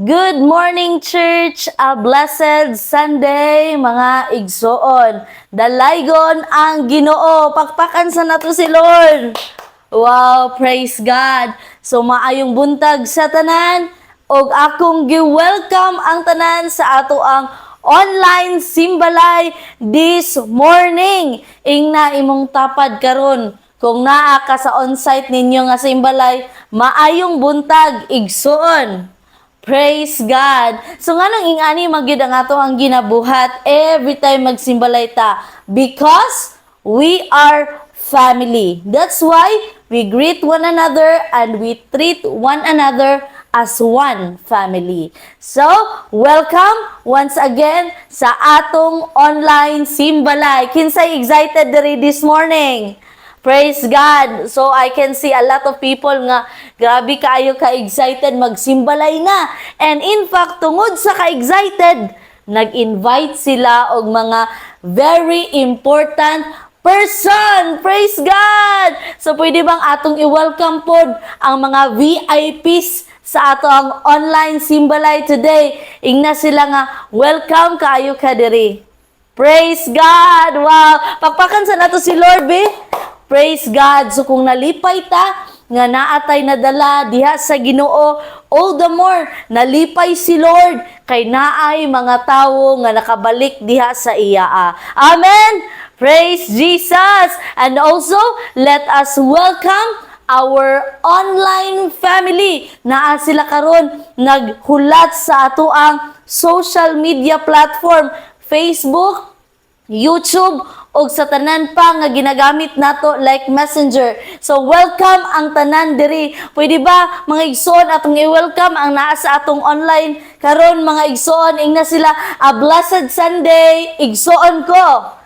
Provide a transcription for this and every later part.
Good morning, church! A blessed Sunday, mga igsoon. Dalaygon ang Ginoo. Pakpakan sa nato si Lord. Wow, praise God. So maayong buntag sa tanan og akong gi-welcome ang tanan sa ato ang online simbalay this morning. Ingna imong tapad karon. Kung naa ka sa on-site ninyo nga simbalay, maayong buntag igsoon. Praise God. So nga nang ingani magyud ang ato ang ginabuhat every time magsimbalay ta because we are family. That's why we greet one another and we treat one another as one family. So, welcome once again sa atong online simbalay. Kinsay excited diri this morning? Praise God. So I can see a lot of people nga grabe kaayo ka-excited magsimbalay na. And in fact, tungod sa ka-excited, nag-invite sila og mga very important person. Praise God. So pwede bang atong i-welcome pod ang mga VIPs sa ato ang online simbalay today? Ingna sila nga welcome kaayo ka diri. Praise God. Wow. Pakpakan sa nato si Lord, be. Praise God. So kung nalipay ta, nga naatay nadala diha sa Ginoo, all the more, nalipay si Lord, kay naay mga tawo nga nakabalik diha sa iya. Amen! Praise Jesus! And also, let us welcome our online family. Naa sila karon naghulat sa ato ang social media platform, Facebook, YouTube, o sa tanan pa nga ginagamit nato like Messenger. So welcome ang tanan diri. Pwede ba mga igsoon atong i-welcome ang naa sa atong online karon mga igsoon, ingna sila a blessed Sunday igsoon ko.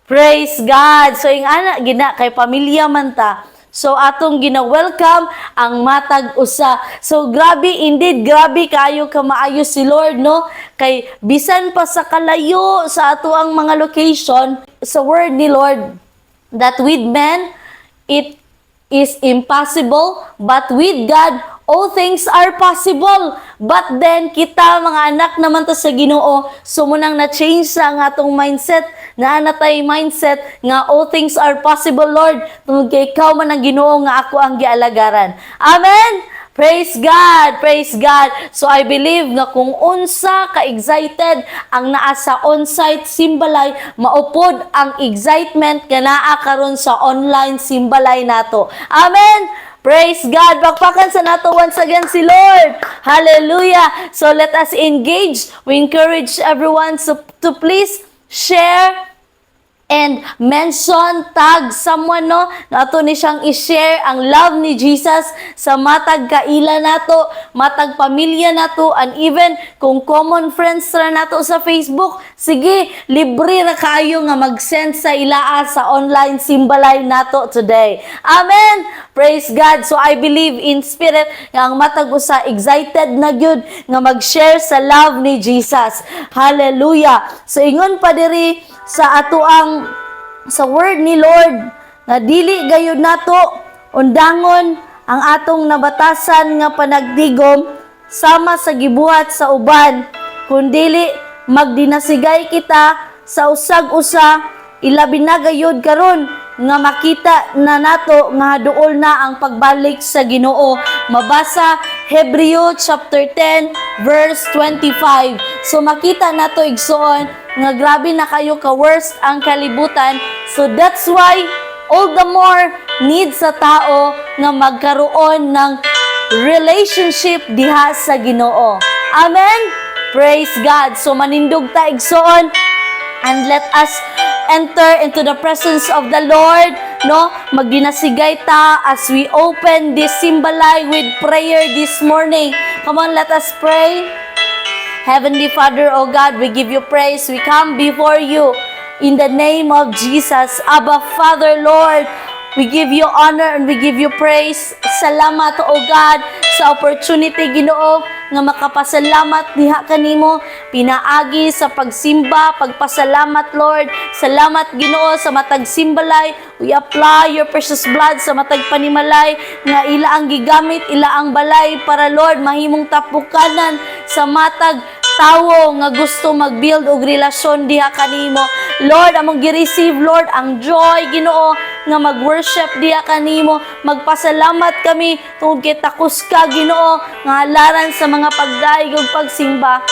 Praise God. So ing ana gina kay pamilya man ta. So atong gina-welcome ang matag usa. So grabe indeed, grabe kayo ka maayo si Lord, no? Kay bisan pa sa kalayo sa ato ang mga location, sa word ni Lord that with man it is impossible, but with God all things are possible. But then, kita mga anak naman ta sa Ginoo, sumunang na-change sa ang atong mindset, na natay mindset nga all things are possible, Lord. Tungod kay ikaw man ang Ginoo nga ako ang gialagaran. Amen! Praise God! Praise God! So I believe nga kung unsa ka-excited ang naa sa on-site simbalay, maupod ang excitement nga naa karon sa online simbalay nato. Amen! Praise God! Bakbakan sa nato once again si Lord! Hallelujah! So let us engage. We encourage everyone to please share and mention, tag someone, no? Nato ni siyang i-share ang love ni Jesus sa matag kaila nato, matag pamilya nato, and even kung common friends ra nato sa Facebook, sige, libre ra kayo nga mag-send sa ilaa sa online simbalay nato today. Amen! Praise God! So I believe in spirit nga ang matag usa excited na gyud nga mag-share sa love ni Jesus. Hallelujah! So ingon pa diri sa ato sa word ni Lord nga dili gayud nato undangon ang atong nabatasan nga panagdigom sama sa gibuhat sa uban, kundili magdinasigay kita sa usag-usa, ilabi na gayud karon nga makita na nato nga duol na ang pagbalik sa Ginoo. Mabasa Hebreo chapter 10 verse 25. So makita nato igsoon nga grabe na kayo ka-worst ang kalibutan. So that's why all the more need sa tao nga magkaroon ng relationship diha sa Ginoo. Amen? Praise God. So manindog ta igsoon and let us enter into the presence of the Lord, no? Magdinasigay ta as we open this simbalay with prayer this morning. Come on, let us pray. Heavenly Father, O God, we give you praise. We come before you in the name of Jesus. Abba, Father, Lord, we give you honor and we give you praise. Salamat, O God, sa opportunity, Ginoo, nga makapasalamat diha kanimo pinaagi sa pagsimba, pagpasalamat, Lord. Salamat, Ginoo, sa matag simbalay. We apply your precious blood sa matag panimalay nga ila ang gigamit, ila ang balay para, Lord, mahimong tapukanan sa matag tawo nga gusto mag-build og relasyon diha kanimo. Lord, among gi-receive, Lord, ang joy, Ginoo, nga mag-worship diha kanimo. Magpasalamat kami tungod kay takos ka, Ginoo, nga halaran sa mga pagdaig ug pagsimba.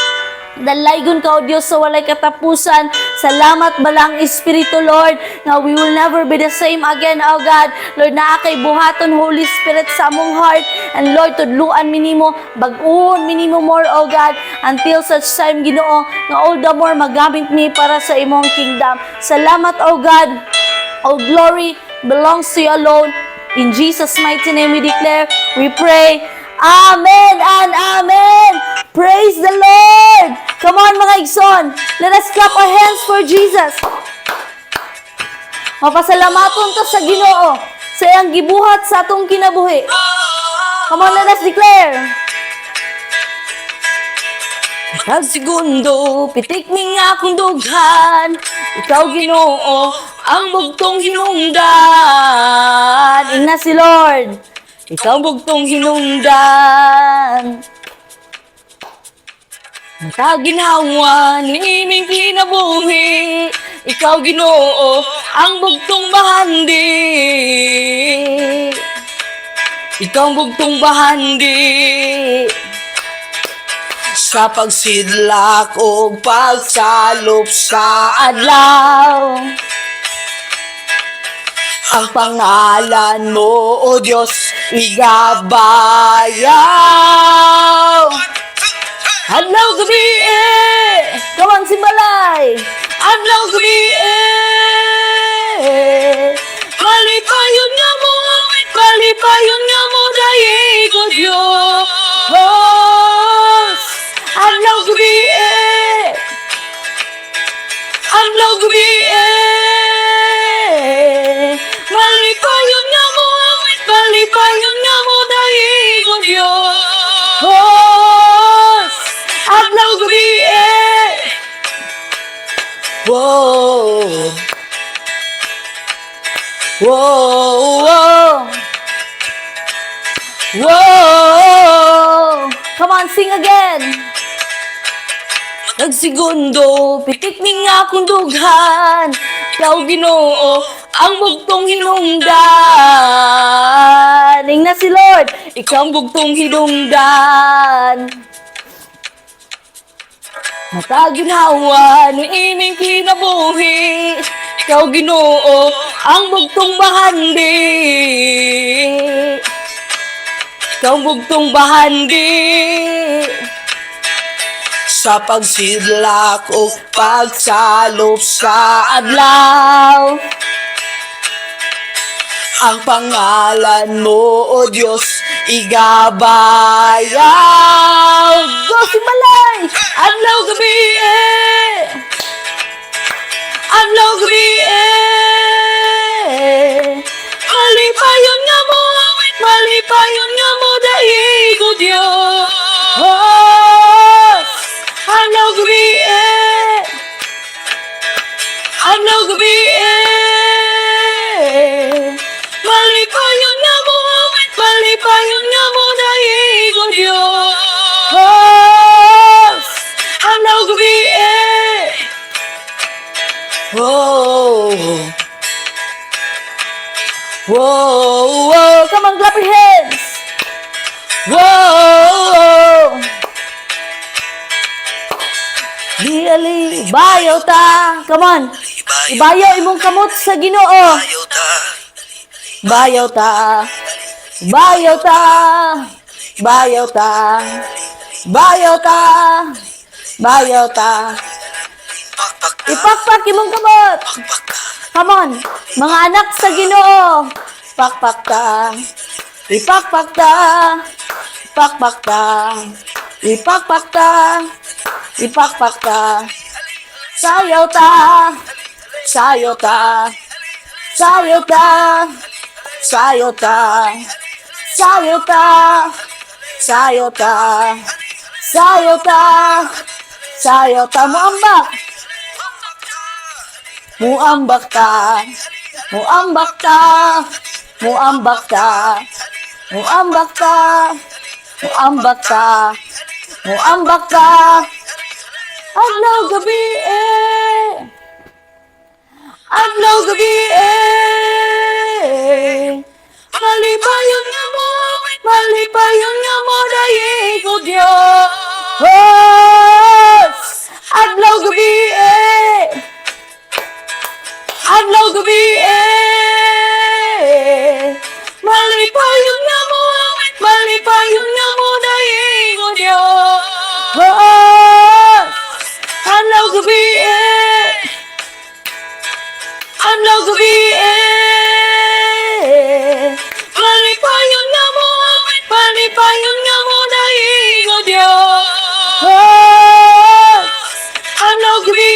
Dalaygon ka, O Diyos, sa walay katapusan. Salamat balang Espiritu, Lord, nga we will never be the same again, O God. Lord, naa kay buhaton, Holy Spirit, sa among heart. And Lord, tudluan minimo, bag-uon minimo more, O God, until such time, Ginoo, nga all the more magamit mi para sa imong kingdom. Salamat, O God. All glory belongs to you alone. In Jesus' mighty name we declare, we pray. Amen and amen. Praise the Lord. Come on, mga igsoon. Let us clap our hands for Jesus. Mapasalamaton to sa Ginoo sa iyang gibuhat sa atong kinabuhi. Come on, let us declare. Matag segundo, pitik mi nga akong dughan. Ikaw, Ginoo, ang bugtong hinungdan. Ingna si Lord. Ikaw bugtong hinungdan. Matag ginawa ni iming kinabuhi. Ikaw, Ginoo, ang bugtong bahandi. Ikaw ang bugtong bahandi. Sa pagsidlak o pagsalop sa adlaw, ang pangalan mo, O Diyos, igabayaw. Adlaw gabi kawan simbalay. Adlaw gabi malipayon nga mo dahil ko Diyos. Adlaw gabi malipayon nga mo dahil ko Diyos. Adlaw gabi Whoa. Whoa. Whoa. Come on, sing again. Nagsegundo, pitik mi nga akong dughan. Ikaw, Ginoo, ang bugtong hinungdan. Ingna si Lord, ikaw ang bugtong hinungdan. Mataginawa ni iming kinabuhi. Ikaw, Ginoo, ang bugtong bahandi. Ikaw ang bugtong bahandi. Sa pagsidlak o pagsalop sa adlaw, ang pangalan mo, O Diyos, igabayaw. Go simbalay! Adlaw gabi Adlaw gabi malipayon nga mo dahil ko Diyos. Adlaw gabi malipayon nga mo dahil ko Diyos. Adlaw gabi Whoa. Whoa, whoa. Come on, clap your hands. Whoa. Diali, bayaw ta. Come on. Ibayaw imong kamot sa Ginoo. Bayaw ta. Bayaw ta. Bayaw ta. Bayaw ta. Bayaw ta. Ipakpak imong kamot. Come on. Mga anak sa Ginoo. Pakpak ta. Ipakpak ta. Pakpak ta. Ipakpak ta. Ipakpak ta. Sayaw ta. Sayaw ta. Sayaw ta. Sayaw ta. Sayaw ta. Sayaw ta. Sayaw ta. sayo ta muambak. Muambak ta, muambak ta, muambak ta, muambak ta, muambak ta, muambak ta. Adlaw gabi adlaw gabi malipayon nga mo, malipayon nga mo dayi ko Diyos. Adlaw gabi adlaw gabi malipayon nga mo, malipayon nga mo dayi ko Diyos. Adlaw gabi adlaw gabi malipayon nga mo, malipayon nga mo dahi ko Diyos. Adlaw gabi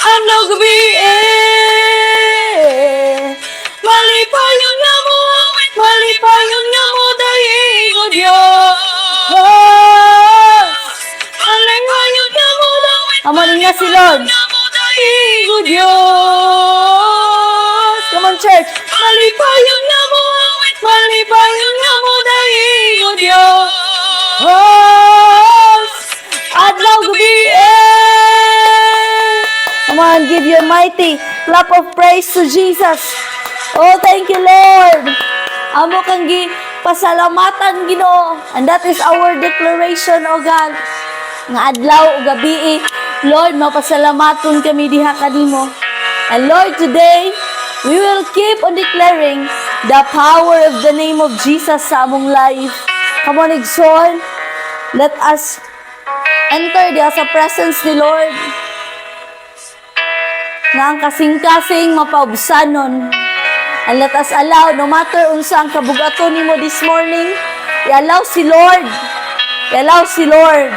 adlaw gabi malipayon nga mo, malipayon nga mo dahi ko Diyos. Malipayon nga mo dahi, amanin nga si Lord. Igo Diyos. Come on, church. Malipayon nga mo, malipayon nga mo dahi ko Diyos. Adlaw gabi Come on, give your mighty clap of praise to Jesus. Oh, thank you, Lord. Amo kang pasalamatan, Ginoo. And that is our declaration, O God. Nga adlaw o gabi Lord, mapasalamaton kami diha kanimo. And Lord, today, we will keep on declaring the power of the name of Jesus sa among life. Come on, Igsoon. Let us enter diha sa presence ni Lord. Nga ang kasing-kasing mapaubsanon. And let us allow, no matter unsa ang kabugaton nimo this morning, i-allow si Lord. I-allow si Lord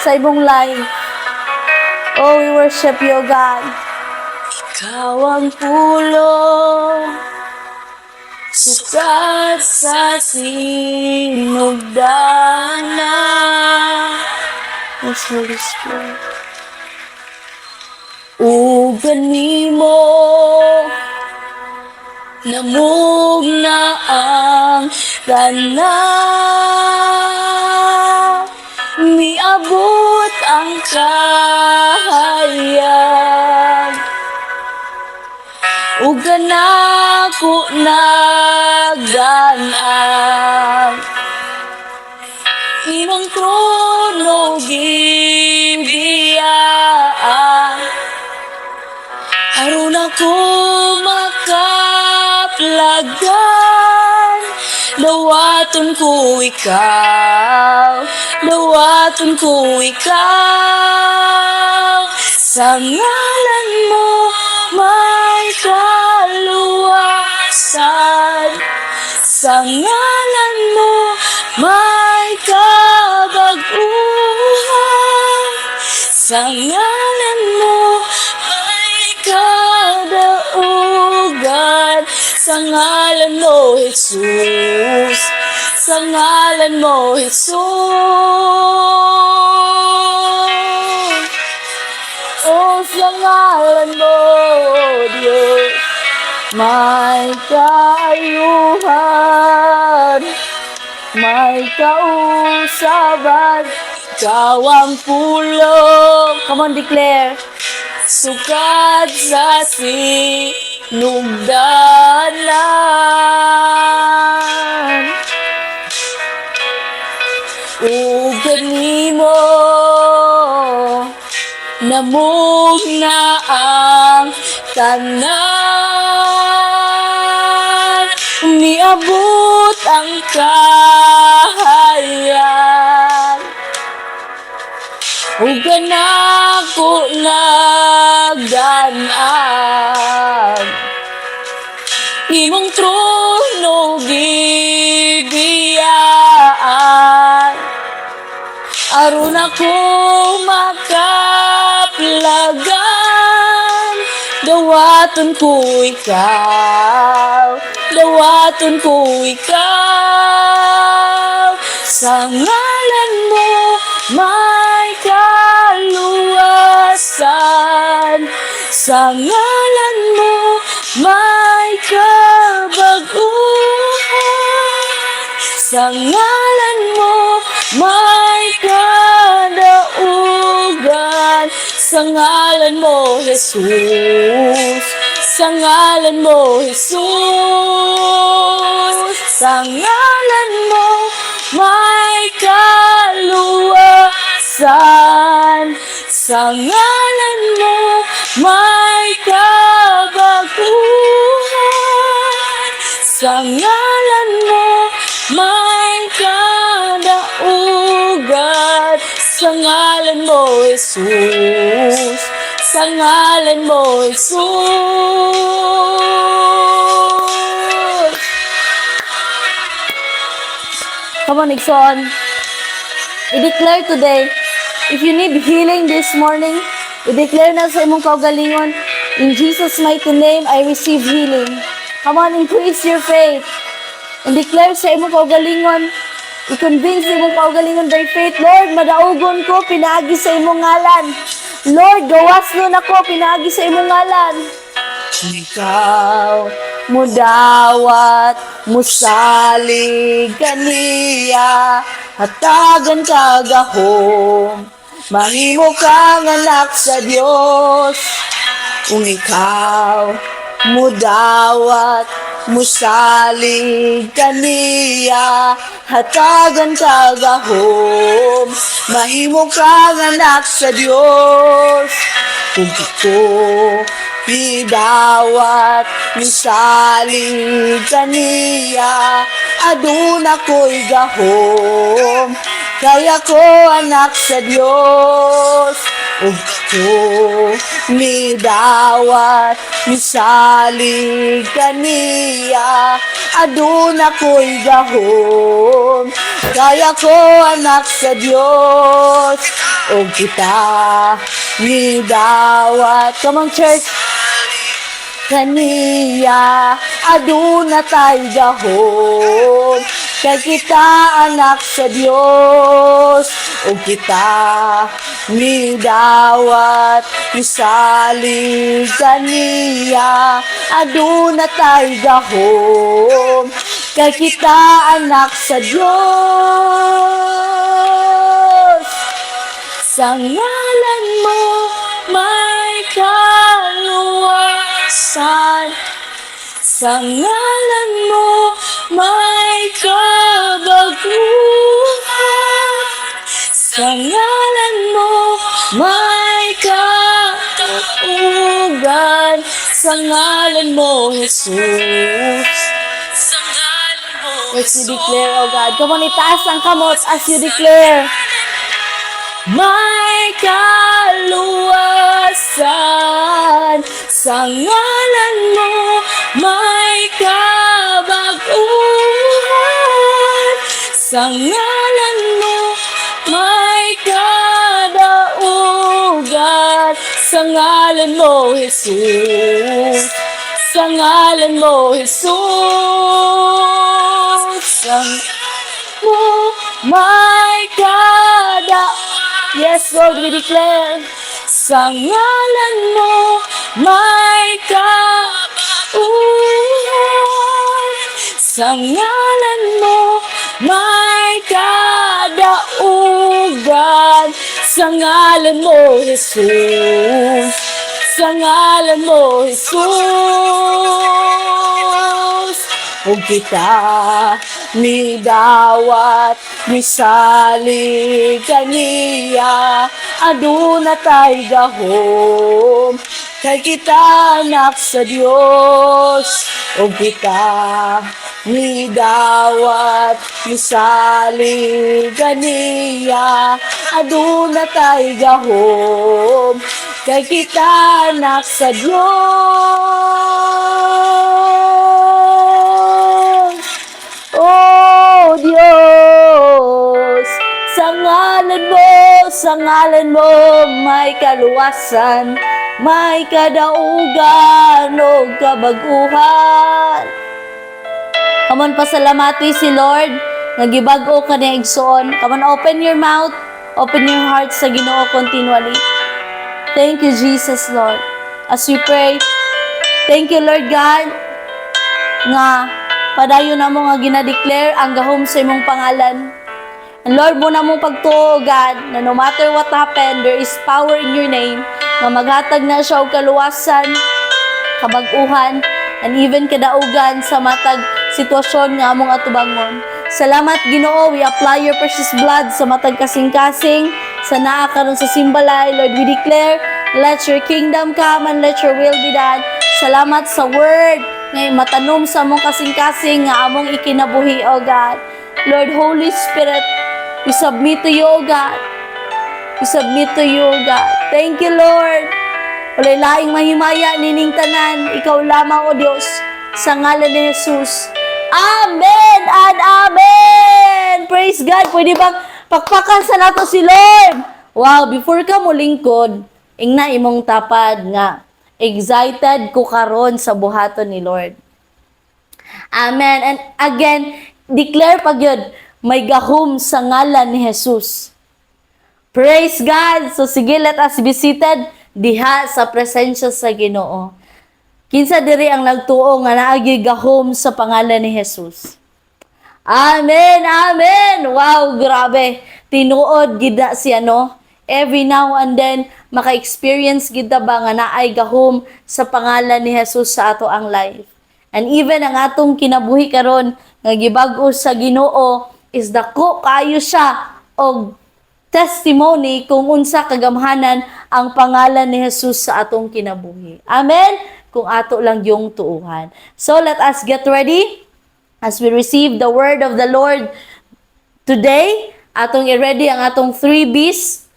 sa imong life. Oh, we worship you, God. Ikaw ang pulo, sukat sa sinugdana. Yes, Holy Spirit. O ganimo, namug na ang tanan. Miabot ang kahayag ug ganako nagdan-an imong trono gibiyaan aron ako makaplagan. Dawaton ko ikaw, dawaton ko ikaw. Sa ngalan mo may kaluwasan, sa ngalan mo may kabaguhan, sa ngalan mo may kadaugan. Sa ngalan mo, Jesus. Sa ngalan mo, Jesus. Oh, sa ngalan mo, Diyos, may kaayuhan, may kausaban, ikaw ang pulo. Come on, declare. Sukat sa sinugdanan o ganimo namug na ang tanan. Niabot ang kahayag ug ganako nagdan-an imong trono gibiyaan aron ako makaplagan. Dawaton ko ikaw, dawaton ko ikaw. Sa ngalan mo may kaluwasan. Sa ngalan mo, may kabaguhan. Sa ngalan mo, may kadaugan. Sa ngalan mo, Jesus. Sa ngalan mo, Jesus. Sa ngalan mo, may kaluwasan. Sa ngalan mo, may kabaguhan. Sa ngalan mo, may kadaugan. Sa ngalan mo, Jesus. Sa ngalan mo, Jesus. Come on, Nixon. I-declare today, if you need healing this morning, i-declare na sa imong kaugalingon, in Jesus' mighty name, I receive healing. Come on, increase your faith. And declare sa imong kaugalingon, i-convince imong kaugalingon by faith, Lord, madaugon ko, pinaagi sa imong ngalan. Lord, gawas nun ako, pinaagi sa imong ngalan. Ikaw, mudawat, musalig kaniya, hatagan kagahom, mahimo kang anak sa Dios. Kung ikaw, mudawat, musalig kaniya, hatagan kagahom, mahimo kang anak sa Dios. Kung ito, idawat, misalig kaniya, aduna ko'y gahom, kaya ko anak sa Dios. Ug ko midawat, misalig kaniya, aduna ko'y gahom, kaya ko anak sa Dios. Ug kita midawat, come on church, kaniya, aduna tay gahom, kay kita anak sa Dios. O kita midawat, misalig kaniya, aduna tay gahom, kay kita anak sa Dios. Sa ngalan mo may kaluwasan. Sa ngalan mo may kabaguhan. Sa ngalan mo may kauugan. Sa ngalan mo, Jesus. Sa ngalan mo, let's you declare, oh God. Come on, itaas ang kamot as you declare. May kaluwasan. Sa ngalan mo may kabaguhan. Sa ngalan mo may kadaugan. Sa ngalan mo, Jesus. Sa ngalan mo, Jesus. Sa ngalan mo may kadaugan. Yes, Lord, we declare. Sa ngalan mo may kauuhan. Sa ngalan mo may kadaugan. Sa ngalan mo, Jesus. Sa ngalan mo, Jesus. O kita midawat, misalig kaniya, aduna tay gahom, kay kita anak sa Dios. O kita midawat, misalig kaniya, aduna tay gahom, kay kita anak sa Dios. Oh Diyos, sa ngalan mo may kaluwasan, may kadaugan o kabaguhan. Come on, pasalamati si Lord. Nagibag-o ka niya igsoon. Come on, open your mouth. Open your hearts sa Ginoo continually. Thank you, Jesus, Lord. As we pray, thank you, Lord God, nga padayon na mo nga ginadeclare ang gahom sa imong pangalan. And Lord, mo na mong pagtuo, God, na no matter what happened, there is power in your name, nga maghatag na siya og kaluwasan, kabag-uhan, and even kadaugan sa matag sitwasyon nga among atubangon. Salamat, Ginoo, we apply your precious blood sa matag kasing-kasing, sa naa karon sa simbalay. Lord, we declare, let your kingdom come and let your will be done. Salamat sa word ngay matanom sa among kasing-kasing nga among ikinabuhi, O God. Lord, Holy Spirit, we submit to you, O God. We submit to you, O God. Thank you, Lord. Walay laing mahimaya nining tanan, ikaw lamang, O Diyos, sa ngalan ni Jesus. Amen and amen! Praise God! Pwede bang pakpakan sa nato si Lord? Wow, before ka mo lingkod, ingna imong tapad nga, excited ko karon sa buhaton ni Lord. Amen. And again, declare pag yun, may gahom sa ngalan ni Jesus. Praise God! So sige, let us be seated diha sa presensya sa Ginoo. Kinsa diri ang nagtuo nga naagi gahom sa pangalan ni Jesus. Amen! Amen! Wow, grabe. Tinuod gida si ano. Every now and then, maka-experience gida ba nga naay gahom sa pangalan ni Jesus sa ato ang life. And even ang atong kinabuhi karon nga gibag-o sa Ginoo is dako kaayo siya og testimony kung unsa kagamhanan ang pangalan ni Jesus sa atong kinabuhi. Amen? Kung ato lang yung tuuhan. So let us get ready as we receive the word of the Lord today. Atong i-ready ang atong 3 B's,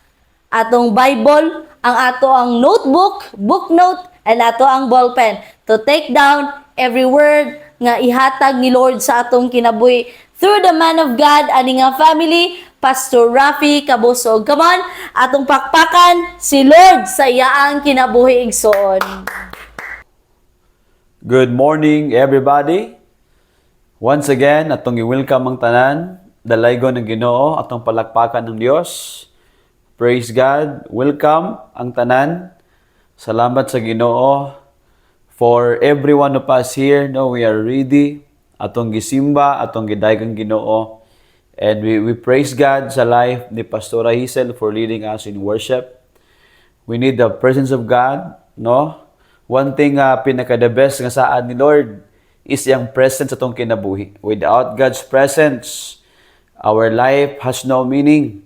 atong Bible, ang ato ang notebook, book note, and ato ang ballpen to take down every word nga ihatag ni Lord sa atong kinabuhi through the man of God, ani nga family, Pastor Rafi Cabusog. Come on, atong pakpakan si Lord sa iyaang kinabuhi igsoon. Good morning, everybody. Once again, atong i-welcome ang tanan, dalaygon ng Ginoo, atong palakpakan ng Dios. Praise God. Welcome ang tanan. Salamat sa Ginoo. For every one of us here, no, we are ready. Atong gisimba, atong gidaygang Ginoo. And we praise God sa life ni Pastora Hazel for leading us in worship. We need the presence of God, no? One thing pinaka-the best nga saan ni Lord is yung presence atong kinabuhi. Without God's presence, our life has no meaning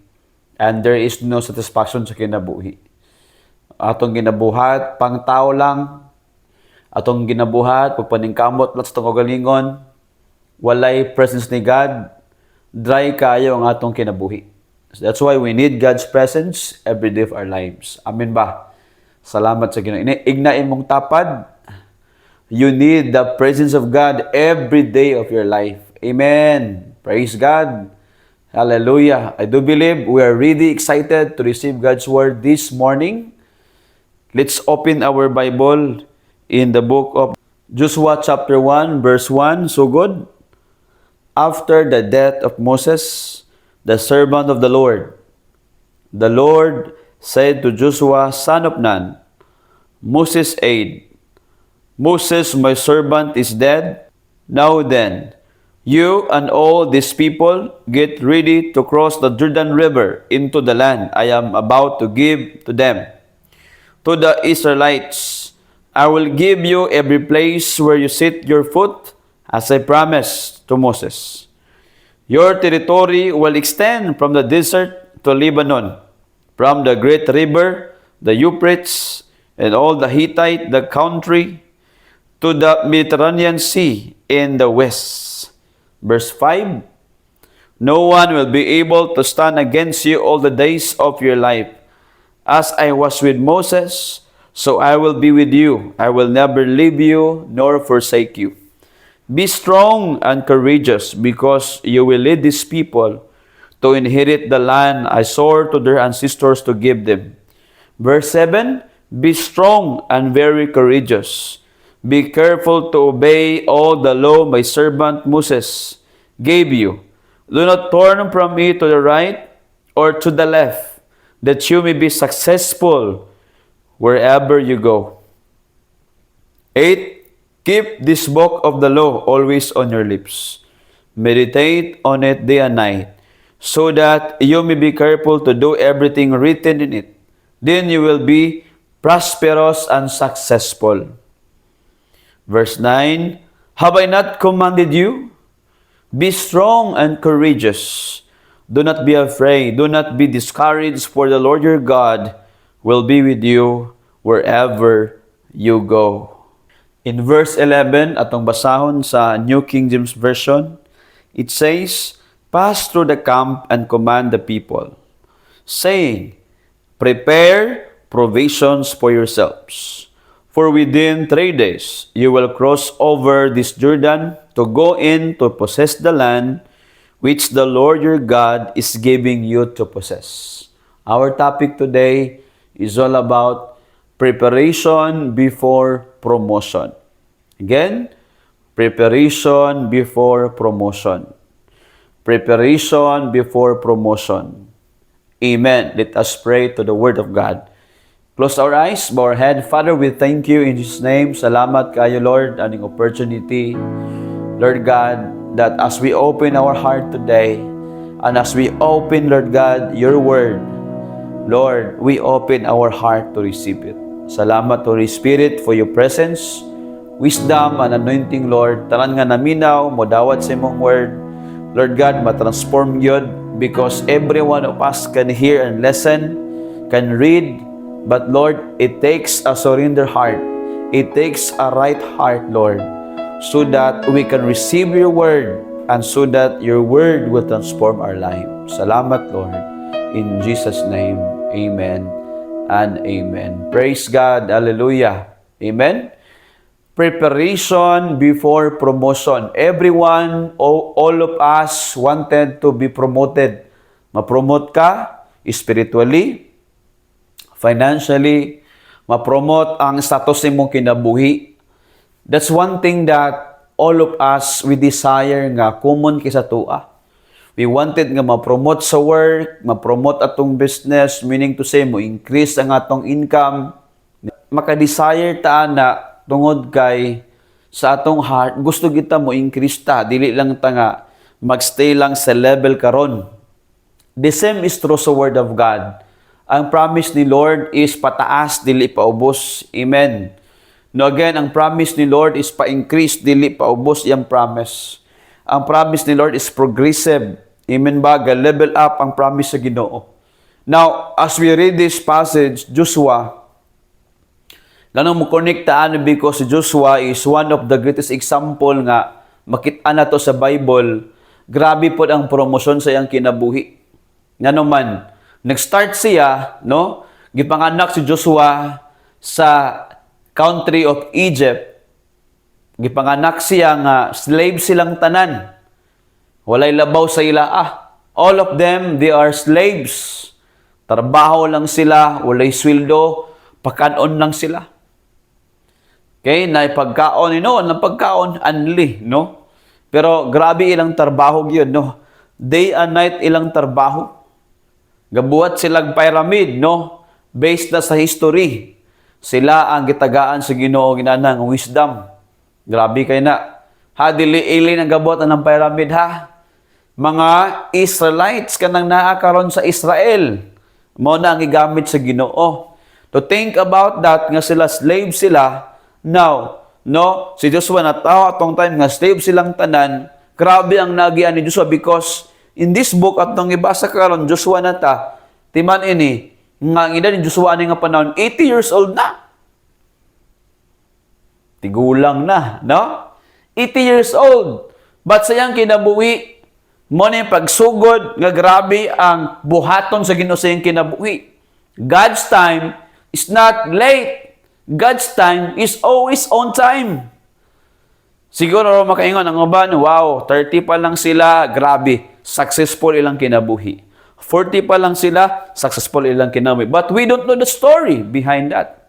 and there is no satisfaction sa kinabuhi. Atong ginabuhat, pang tao lang, atong ginabuhat, pagpaningkamot, lots itong kagalingon, walay presence ni God, dry kayo ang atong kinabuhi. So that's why we need God's presence every day of our lives. Amen ba? Salamat sa Ginoo. Ignain mong tapad. You need the presence of God every day of your life. Amen. Praise God. Hallelujah. I do believe we are really excited to receive God's word this morning. Let's open our Bible in the book of Joshua chapter 1 verse 1. So good. After the death of Moses, the servant of the Lord said to Joshua, son of Nun, Moses' aide, Moses, my servant, is dead. Now then, you and all these people get ready to cross the Jordan River into the land I am about to give to them. To the Israelites, I will give you every place where you set your foot, as I promised to Moses. Your territory will extend from the desert to Lebanon, from the great river, the Euphrates, and all the Hittite, the country, to the Mediterranean Sea in the west. Verse 5, no one will be able to stand against you all the days of your life. As I was with Moses, so I will be with you. I will never leave you nor forsake you. Be strong and courageous, because you will lead these people to inherit the land I swore to their ancestors to give them. Verse 7, be strong and very courageous. Be careful to obey all the law my servant Moses gave you. Do not turn from it to the right or to the left, that you may be successful wherever you go. 8. Keep this book of the law always on your lips. Meditate on it day and night, so that you may be careful to do everything written in it. Then you will be prosperous and successful. Verse 9, Have I not commanded you? Be strong and courageous. Do not be afraid. Do not be discouraged, for the Lord your God will be with you wherever you go. In verse 11, atong basahon sa New King James Version, it says, Pass through the camp and command the people, saying, Prepare provisions for yourselves. For within 3 days you will cross over this Jordan to go in to possess the land which the Lord your God is giving you to possess. Our topic today is all about preparation before promotion. Again, preparation before promotion. Preparation before promotion. Amen. Let us pray to the Word of God. Close our eyes, bow our head. Father, we thank you in Jesus' name. Salamat kayo, Lord, aning opportunity. Lord God, that as we open our heart today, and as we open, Lord God, your Word, Lord, we open our heart to receive it. Salamat, Holy Spirit, for your presence, wisdom, and anointing, Lord. Tanan nga naminaw, modawat sa imong Word. Lord God, matransform yun, because every one of us can hear and listen, can read, but Lord, it takes a surrender heart. It takes a right heart, Lord, so that we can receive your Word, and so that your Word will transform our life. Salamat, Lord. In Jesus' name, amen and amen. Praise God. Hallelujah. Amen. Preparation before promotion. Everyone, all of us wanted to be promoted. Ma-promote ka spiritually, financially, ma-promote ang status mo kinabuhi. That's one thing that all of us, we desire nga common kisa tua. We wanted nga ma-promote sa work, ma-promote atong business, meaning to say, mo increase ang atong income. Maka-desire ta na tungod kay sa atong heart, gusto kita mo increase ta, dili lang ta nga magstay lang sa level karon. The same is true sa Word of God. Ang promise ni Lord is pataas, dili paubos. Amen. No, again, ang promise ni Lord is pa-increase, dili paubos yung promise. Ang promise ni Lord is progressive. Amen ba? Level up ang promise sa Ginoo. Now, as we read this passage, Joshua, ganun mo connectaan because Joshua is one of the greatest example nga makita na to sa Bible. Grabe po ang promosyon sa iyang kinabuhi. Nga naman, nag-start siya, no? Gipanganak si Joshua sa country of Egypt. Gipanganak siya nga slave silang tanan. Walay labaw sa ila. All of them, they are slaves. Trabaho lang sila, walay sweldo, pakanon lang sila. Okay, na pagkaon, ang pagkaon, anli, no? Pero grabe ilang trabaho yun, no? Day and night ilang trabaho. Gabuhat silang pyramid, no? Based na sa history. Sila ang gitagaan sa Ginoo ginanang wisdom. Grabe kay na. Dili-ili ang gabuhat ng pyramid, Mga Israelites kanang naa karon sa Israel. Mao na ang gigamit sa Ginoo. To think about that nga sila slave sila. Now, no, si Joshua na tao atong time nga slave silang tanan. Grabe ang nagian ni Joshua because in this book atong ibasa karon Joshua na ta, timan ini nga ang edad ni Joshua ni nga panahon 80 years old na. Tigulang na, no? 80 years old. But sayang kinabuhi mo na yung pagsugod nga grabe ang buhaton sa Ginoo sa iyang kinabuhi. God's time is not late. God's time is always on time. Siguro makaingon ang uban, wow, 30 pa lang sila, grabe, successful ilang kinabuhi. 40 pa lang sila, successful ilang kinabuhi. But we don't know the story behind that.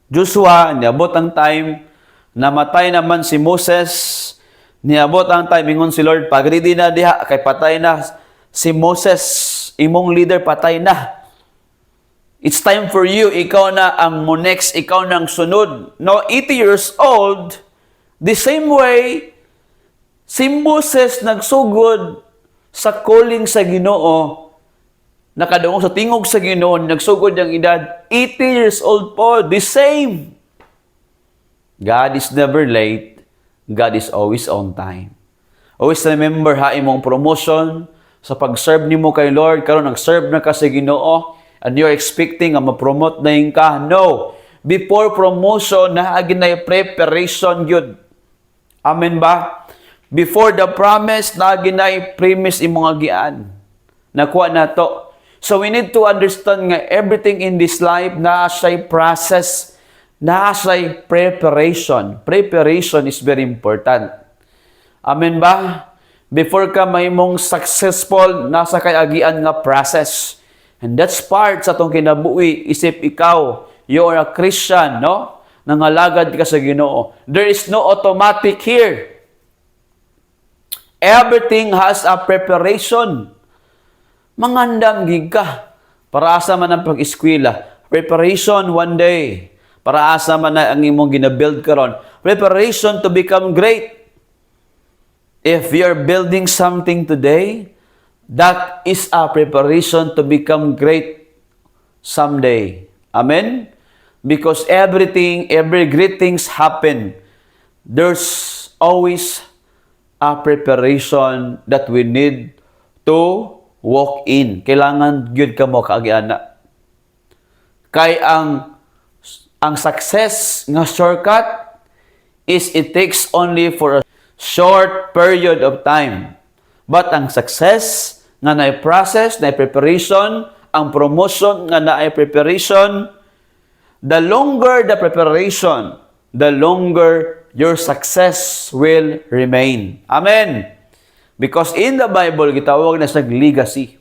Joshua, niabot ang time, namatay naman si Moses, niabot ang time, ingon si Lord, pag ready na diha, kay patay na si Moses, imong leader, patay na. It's time for you, ikaw na ang mo next, ikaw na ang sunod. No, 80 years old, the same way, si Moses nagsugod sa calling sa Ginoo, nakadungog sa tingog sa Ginoo, nagsugod ang edad, 80 years old po, the same. God is never late, God is always on time. Always remember ha, imong promotion, sa pag-serve nimo kay Lord, karon nag-serve na ka sa Ginoo, and you're expecting nga ma-promote na yun ka. No. Before promotion, naagin na yung preparation yun. Amen ba? Before the promise, naagin na yung premise imong agian. Nakuha na to. So we need to understand nga everything in this life na siya process, na siya preparation. Preparation is very important. Amen ba? Before ka may mong successful, nasa kay agian nga process. And that's part sa itong kinabuhi, isip ikaw, you are a Christian, no? Nangalagad ka sa Ginoo. There is no automatic here. Everything has a preparation. Mangandam gig ka. Para asa man ang pag-eskwela. Preparation one day. Para asa man na ang imong ginabuild karon. Preparation to become great. If you're building something today, that is a preparation to become great someday. Amen? Because every great things happen. There's always a preparation that we need to walk in. Kailangan gyud ka mo kaagiana. Kay ang success nga shortcut is it takes only for a short period of time. But ang success nga naay process, naay preparation, ang promotion nga naay preparation, the longer the preparation, the longer your success will remain. Amen. Because in the Bible, gitawag na sa legacy.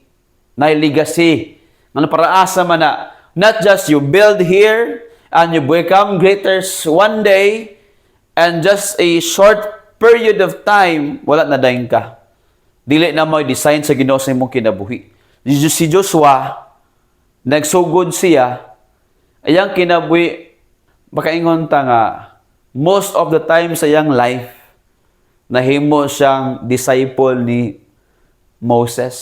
Naay legacy. Nga para asa man na, not just you build here and you become greater one day and just a short period of time, wala na dayon ka. Dili na mo design sa Ginoo sa imong kinabuhi. Si Joshua, nagsugod siya, ayang kinabuhi, makaingon ta nga, most of the time sa iyang life, nahimo siyang disciple ni Moses.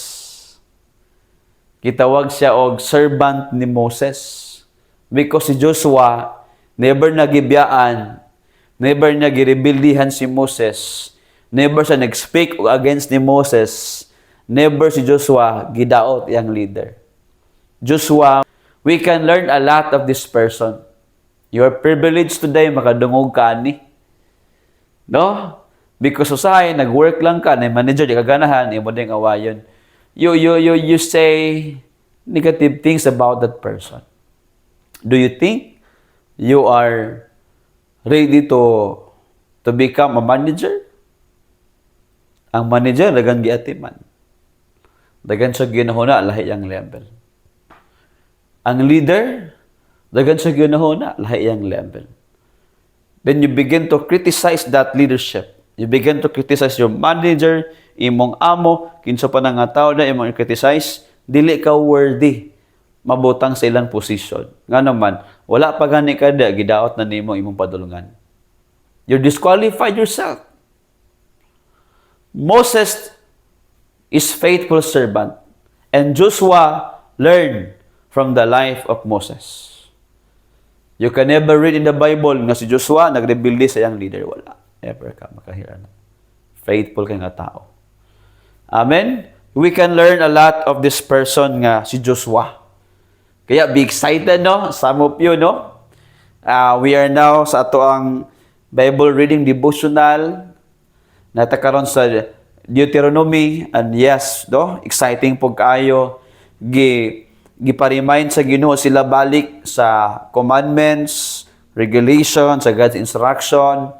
Kitawag siya og servant ni Moses. Because si Joshua, never nagibiyaan, never nagirebildihan si Moses, never siya nag-speak against ni Moses. Never si Joshua gidaot yang leader. Joshua, we can learn a lot of this person. You are privileged today, makadungog ka ni. No? Because usahay, nag-work lang ka, na manager, di kaganahan, imo ding awayon. You say negative things about that person. Do you think you are ready to become a manager? Ang manager, dagan giatiman. Dagan siya ginahuna, lahi ang level. Ang leader, dagan siya ginahuna, lahi ang level. Then you begin to criticize that leadership. You begin to criticize your manager, imong amo, kinsa pa nga tao na imong criticize, dili ka worthy mabutang sa ilang position. Nga naman, wala pa gani ka da, gidaot na nimo imong padulungan. You disqualified yourself. Moses is faithful servant, and Joshua learned from the life of Moses. You can never read in the Bible nga si Joshua nagrebelde sa iyang leader. Wala. Ever ka makahirana. Faithful kay nga tao. Amen? We can learn a lot of this person nga si Joshua. Kaya be excited, no? Some of you, no? We are now sa ato ang Bible reading devotional. Natakaron sa Deuteronomy, and yes, no? Exciting po kayo. Gipa-remind sa Ginoo sila balik sa commandments, regulations, sa God's instruction,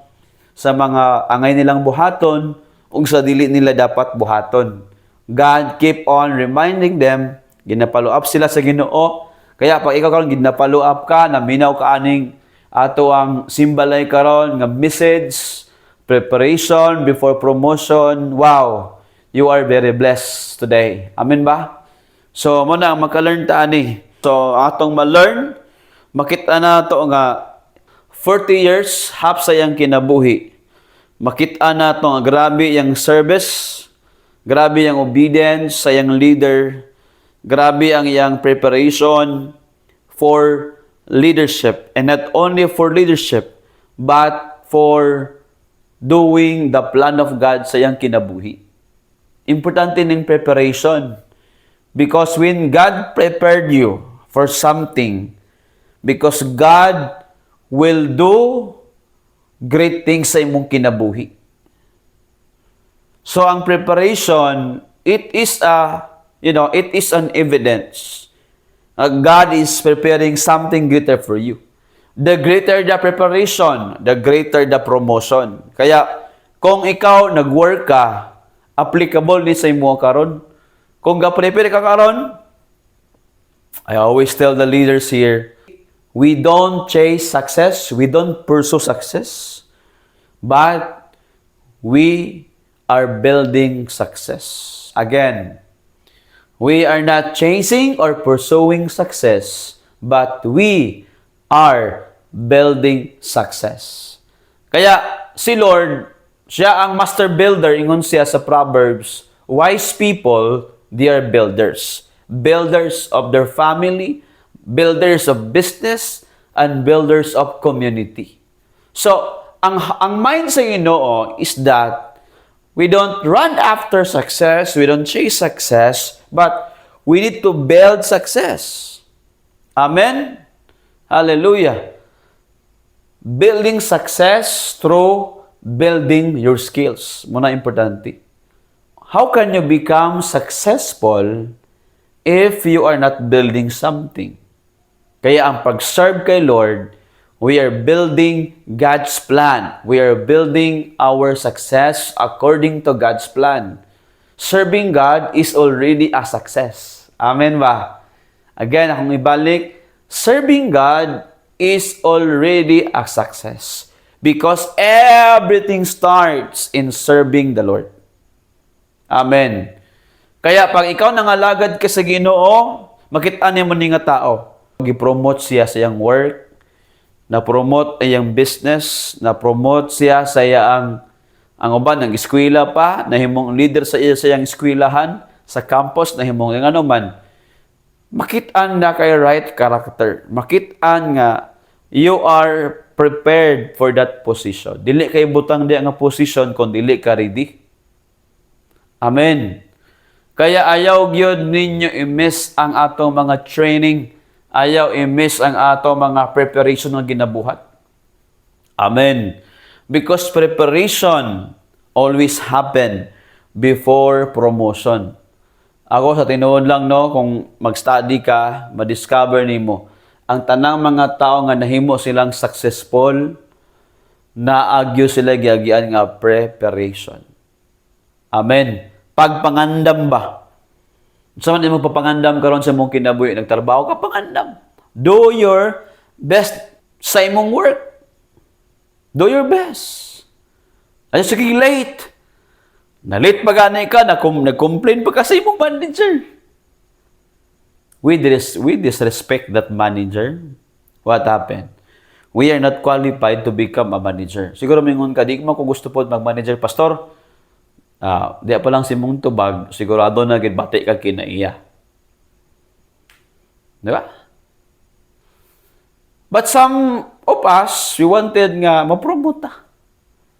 sa mga angay nilang buhaton, ug sa dili nila dapat buhaton. God keep on reminding them, ginapalo up sila sa Ginoo. Kaya pag ikaw karon ginapalo up ka, naminaw ka aning ato ang simbalay karon nga message, preparation before promotion. Wow! you are very blessed today. Amen ba? So, muna, maka-learn ta ani. So, atong ma-learn, makita na to nga 40 years, half sayang kinabuhi. Makita na to nga grabe yung service, grabe yung obedience sa yung leader, grabe ang iyang preparation for leadership. And not only for leadership, but for doing the plan of God sa iyang kinabuhi. Importante ng preparation. Because when God prepared you for something, because God will do great things sa imong kinabuhi. So ang preparation, it is an evidence. God is preparing something greater for you. The greater the preparation, the greater the promotion. Kaya kung ikaw nag-work ka, applicable ni sa imo karon. Kung ga-prepare ka karon, I always tell the leaders here, we don't chase success, we don't pursue success, but we are building success. Again, we are not chasing or pursuing success, but we are building success. Kaya si Lord, siya ang master builder, ingon siya sa Proverbs, wise people, they are builders. Builders of their family, builders of business, and builders of community. So, ang mind sa Ginoo is that we don't run after success, we don't chase success, but we need to build success. Amen? Hallelujah. Building success through building your skills. Muna importante. How can you become successful if you are not building something? Kaya ang pag-serve kay Lord, we are building God's plan. We are building our success according to God's plan. Serving God is already a success. Amen ba? Again, akong ibalik, serving God is already a success. Because everything starts in serving the Lord. Amen. Kaya pag ikaw nangalagad ka sa Ginoo, makita niya mo ni nga tao. Gi-promote siya sa iyang work, na-promote iyang business, na-promote siya sa iyang uban ng eskwela pa, nahimong leader sa iyang eskwelahan, sa campus, nahimong ng ano man. Makitaan na kay right character. Makitaan nga you are prepared for that position. Dili kay butang di nga position kung dili ka ready. Amen. Kaya ayaw gyud ninyo i-miss ang atong mga training. Ayaw i-miss ang atong mga preparation nga ginabuhat. Amen. Because preparation always happen before promotion. Ako sa tinuod lang no, kung mag-study ka, ma-discover nimo ang tanang mga tao nga nahimo silang successful, naagyo sila giagian nga preparation. Amen. Pagpangandam ba? Sa man mo papangandam karon sa imong kinabuhi, nagtrabaho ka pangandam. Do your best sa imong work. Do your best. Ay sige late. Na late pa ganay ka, nag-complain pa ka sa imong manager. We disrespect that manager. What happened? We are not qualified to become a manager. Siguro mingon ka, di mo ko gusto po mag-manager, pastor. Di pa lang si mong tubag, sigurado na gidbati ka kinaiya. Di ba? But some of us, we wanted nga ma-promote ta.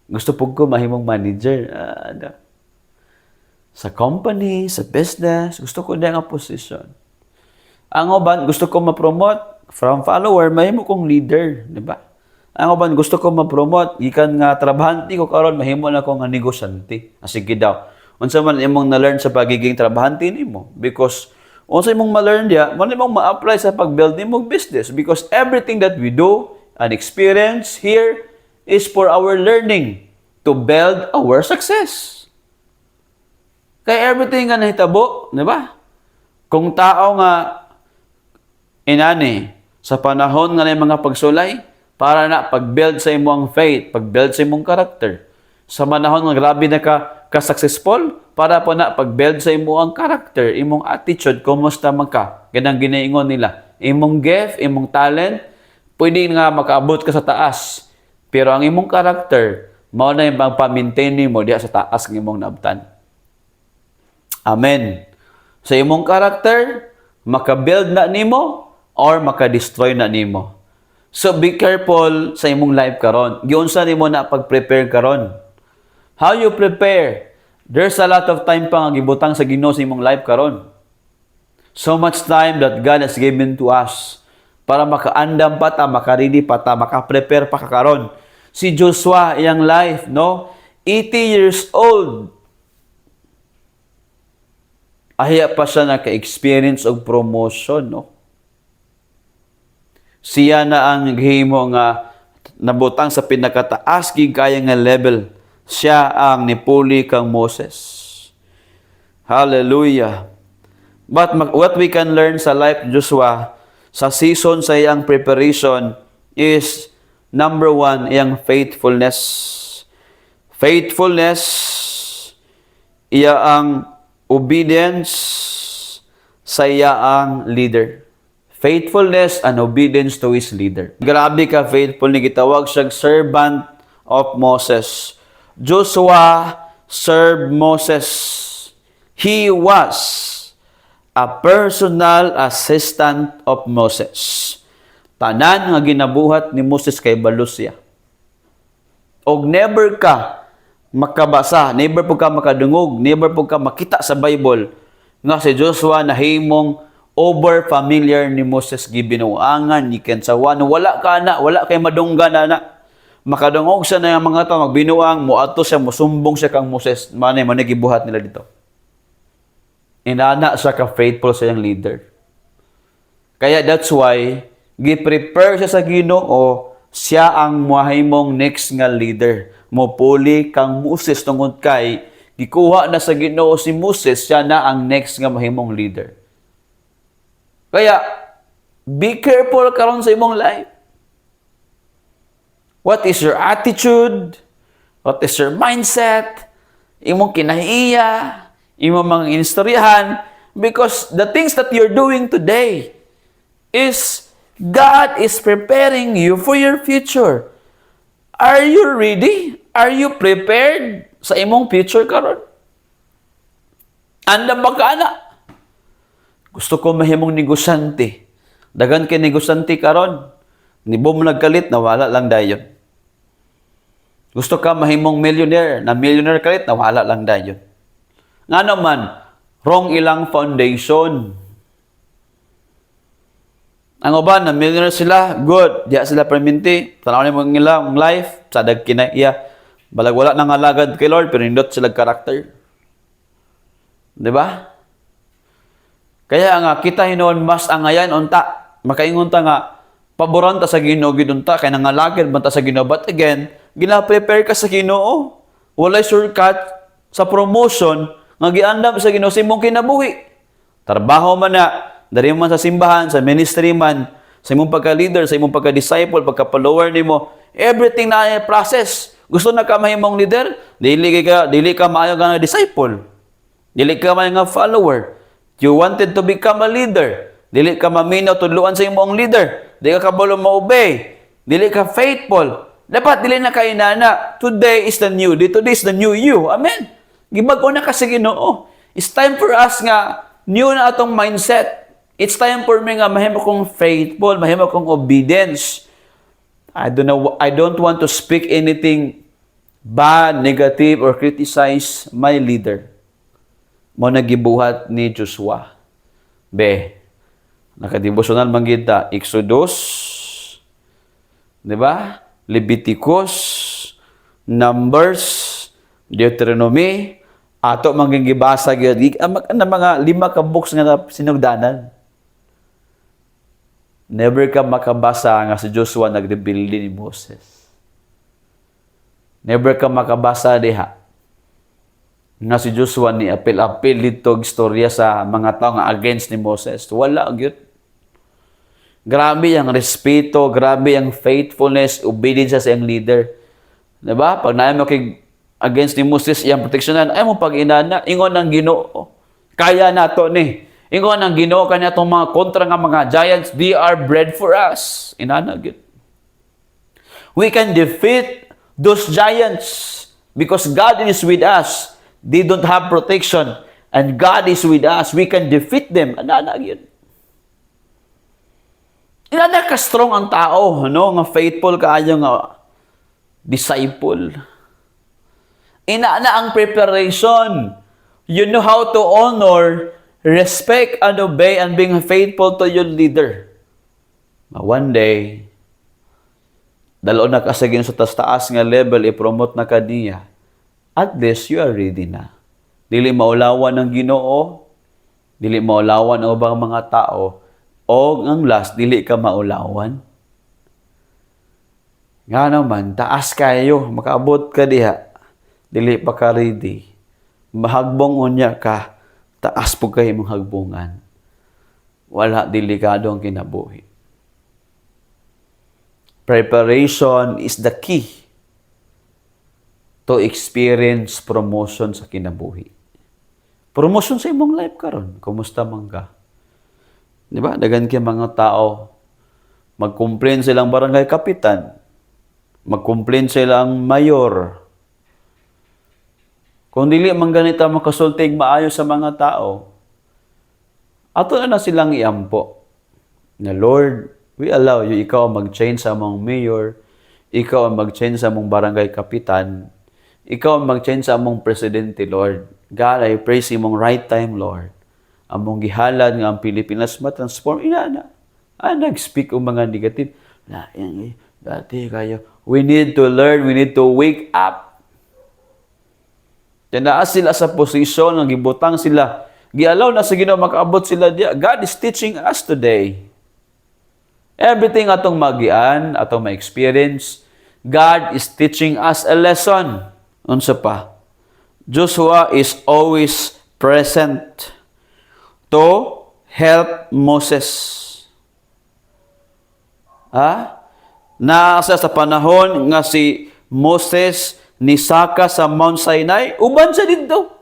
Gusto po ko mahimong manager. Sa company, sa business, gusto ko na nga position. Ang uban, gusto ko ma-promote from follower, mahimo kong leader. Di ba? Ang uban, gusto ko ma-promote, gikan nga trabahante ko karon mahimo na ko nga negosyante. Sige daw. Unsa man imong na-learn sa pagiging trabahante nimo? Because unsa imong ma-learn diya, man imong ma-apply sa pag-build nimo business. Because everything that we do and experience here is for our learning to build our success. Kaya everything nga nahitabo, di ba? Kung tao nga inani sa panahon nga na mga pagsulay, para na pag-build sa imong faith, pag-build sa imong character. sa manahon nga grabe na ka successful para po na pag-build sa imong character, imong attitude, kumusta man ka. Ganang ginaingon nila. Imong gift, imong talent, pwede nga makaabot ka sa taas. Pero ang imong character, mao na yung pag-maintain mo diha sa taas ng imong naabtan. Amen. Sa imong character, maka-build na nimo or maka-destroy na nimo. So be careful sa imong life karon. Giunsa nimo na pag-prepare karon? How you prepare? There's a lot of time pa nga gibutang sa Ginoo sa imong life karon. So much time that God has given to us para makaandam pa ta, maka-ready pa ta, maka-prepare pa ka karon. Si Joshua, iyang life, no? 80 years old. Ahya pa siya naka-experience og promotion, no? Siya na ang naghimo nga nabutang sa pinakataas gid kaya nga level. Siya ang nipuli kang Moses. Hallelujah. But what we can learn sa life Joshua, sa season sa iyang preparation is number 1, iyang faithfulness. Faithfulness, iya ang obedience sa iya ang leader. Faithfulness and obedience to his leader. Grabe ka faithful ni gitawag siyang servant of Moses. Joshua served Moses. He was a personal assistant of Moses. Tanan nga ginabuhat ni Moses kay balos siya. Og never ka makabasa, never po ka makadungog, never po ka makita sa Bible nga si Joshua nahimong over familiar ni Moses gibinuangan ni kensawan. Wala ka na, wala kay madunggan na. Makadungog siya na yung mga tao, magbinuang, muato siya, musumbong siya kang Moses. Manay gibuhat nila dito. Inana siya ka-faithful sa iyang leader. Kaya that's why, gi-prepare siya sa Ginoo, siya ang mahimong next nga leader. Mopuli kang Moses tungod kay, gikuha na sa Ginoo si Moses, siya na ang next nga mahimong leader. Kaya, be careful karon sa imong life. What is your attitude? What is your mindset? Imong kinahiya, imong mga instoryahan, because the things that you're doing today is God is preparing you for your future. Are you ready? Are you prepared sa imong future karon? Andam ba ka na? Gusto ko mahimong negosyante. Dagan kay negosyante karon. Nibo mo nagkalit, nawala lang dayon. Gusto ka mahimong millionaire, na millionaire kalit, nawala lang dayon. Nga naman, wrong ilang foundation. Ang uban, na millionaire sila, good. Diya sila perminti. Tanaw niyo mong ilang life, sadag kinaiya. Balag wala nang alagad kay Lord, pero nindot sila karakter. Diba? Kaya nga, kita hinoon mas angayan, unta. Makaingon ta nga, paboran ta sa Ginoo gid unta kay nangalagad man ta sa Ginoo, but again gina-prepare ka sa Ginoo. Walay shortcut sa promotion nga giandam sa Ginoo sa imong kinabuhi. Trabaho man na, dari man sa simbahan, sa ministry man, sa imong pagka-leader, sa imong pagka-disciple, pagka-follower nimo, everything na ay process. Gusto na ka mahimong leader, dili ka maayo nga disciple. Dili ka maayo nga follower. You wanted to become a leader. Dili ka maminaw tudluan sa imong leader. Dili ka kabalo mo-obey. Dili ka faithful. Dapat dili na kay inana. Today is the new day. Today is the new you. Amen. Gibag-o na ka sa Ginoo. It's time for us nga new na atong mindset. It's time for me nga mahimo kong faithful, mahimo kong obedience. I don't want to speak anything bad, negative, or criticize my leader. Mo nagibuhat ni Joshua. Nakadivosyonal man kita, Exodus, di ba? Leviticus, Numbers, Deuteronomy, ato manggigibasa gyud ang mga 5 ka books nga sinugdanan. Never ka makabasa nga si Joshua nag-rebuild ni Moses. Never ka makabasa diha nga si Joshua ni apil-apil dito istorya sa mga tao nga against ni Moses. Wala gyud. Grabe ang respeto, grabe ang faithfulness, obedience sa iyang leader. Diba? Pag namin mo kay against ni Moses iyang proteksyonan, ay mo pag-inana, ingon ng Ginoo. Kaya nato ni. Ingon ng Ginoo kanya itong mga kontra nga mga giants, they are bread for us. Inana, gyud. We can defeat those giants because God is with us. They don't have protection. And God is with us. We can defeat them. Inana, gyud. Inana ka strong ang tao, no? Nga faithful kaayo nga disciple. Inaana ang preparation. You know how to honor, respect, and obey, and being faithful to your leader. One day, dalo na ka sa sa taas nga level, i-promote na ka niya. At least, you are ready na. Dili maulawan ng Ginoo, dili maulawan ang ubang mga tao, o ang last, dili ka maulawan. Nga naman, taas kayo, makaabot ka diha, dili pa ka ready. Mahagbong unya ka, taas po kayo mong hagbungan. Wala delikado ang kinabuhi. Preparation is the key to experience promotion sa kinabuhi. Promotion sa imong life karon, kumusta man ka? Di ba? Dagan kay mga tao, mag-complain silang barangay kapitan, mag-complain silang mayor. Kung dili man ganito makasultig maayo sa mga tao, ato na silang iampo. Na Lord, we allow you, ikaw ang mag-change sa among mayor, ikaw ang mag-change sa among barangay kapitan, ikaw ang mag-change sa among presidente, Lord. God, I praise imong right time, Lord. Among gihalad nga ang Pilipinas matransform. Inana. Nag-speak o mga negative. Dati kayo. We need to learn, we need to wake up. Tinaas sila sa posisyon, ng gibutang sila. Gialaw na sa Ginoo makaabot sila diya. God is teaching us today. Everything atong magian, atong ma-experience, God is teaching us a lesson. Unsa pa? Joshua is always present to help Moses. Nasa sa panahon nga si Moses nisaka sa Mount Sinai, uban siya dito.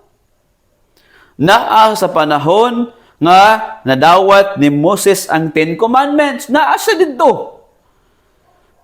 Naa sa panahon nga nadawat ni Moses ang Ten Commandments, naa siya dito.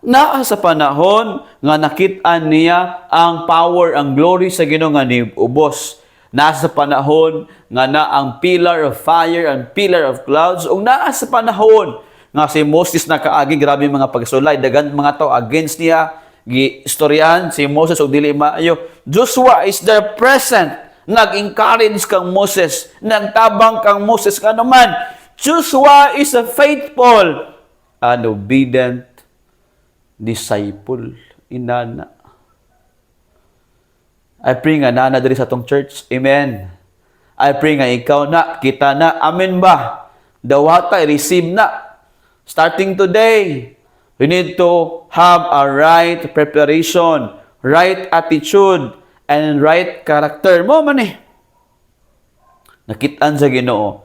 Naa sa panahon nga nakit-an niya ang power, ang glory sa Ginoo nga niubos. Nasa panahon nga na ang pillar of fire and pillar of clouds. Ug naa sa panahon nga si Moses nakaagi, grabe mga pagsulay, dagan mga tao against niya, giistoryahan si Moses og dili maayo. Joshua is there present, nag-encourage kang Moses, nagtabang kang Moses nga naman. Joshua is a faithful and obedient disciple. Inana. I pray nga nana diri sa tong church. Amen. I pray nga ikaw na, kita na. Amen ba? Dawata, receive na. Starting today, we need to have a right preparation, right attitude, and right character. Mo man eh. Nakitaan sa Ginoo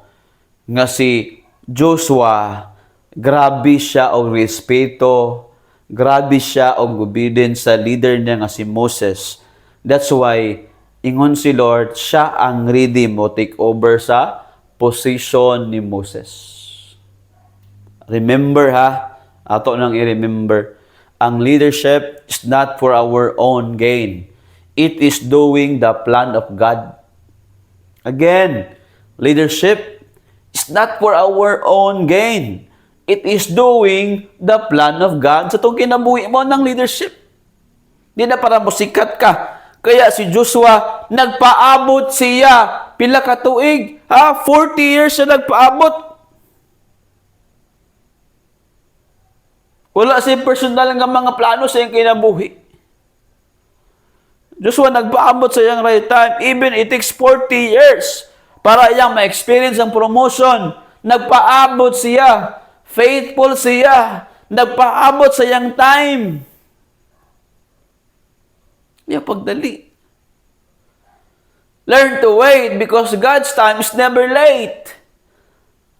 nga si Joshua, grabe siya og respeto, grabe siya og obedience sa leader niya nga si Moses. That's why, ingon si Lord, siya ang ready mo take over sa position ni Moses. Remember ha, ato nang i-remember, ang leadership is not for our own gain. It is doing the plan of God. Again, leadership is not for our own gain. It is doing the plan of God sa itong kinabuhi mo ng leadership. Di na para musikat ka. Kaya si Joshua, nagpaabot siya. Pila ka tuig. 40 years siya nagpaabot. Wala siya personal nga mga plano sa iyang kinabuhi. Joshua, nagpaabot sa iyang right time. Even it takes 40 years para iyang ma-experience ang promotion. Nagpaabot siya. Faithful siya. Nagpaabot sa iyang time. Iya pagdali. Learn to wait because God's time is never late.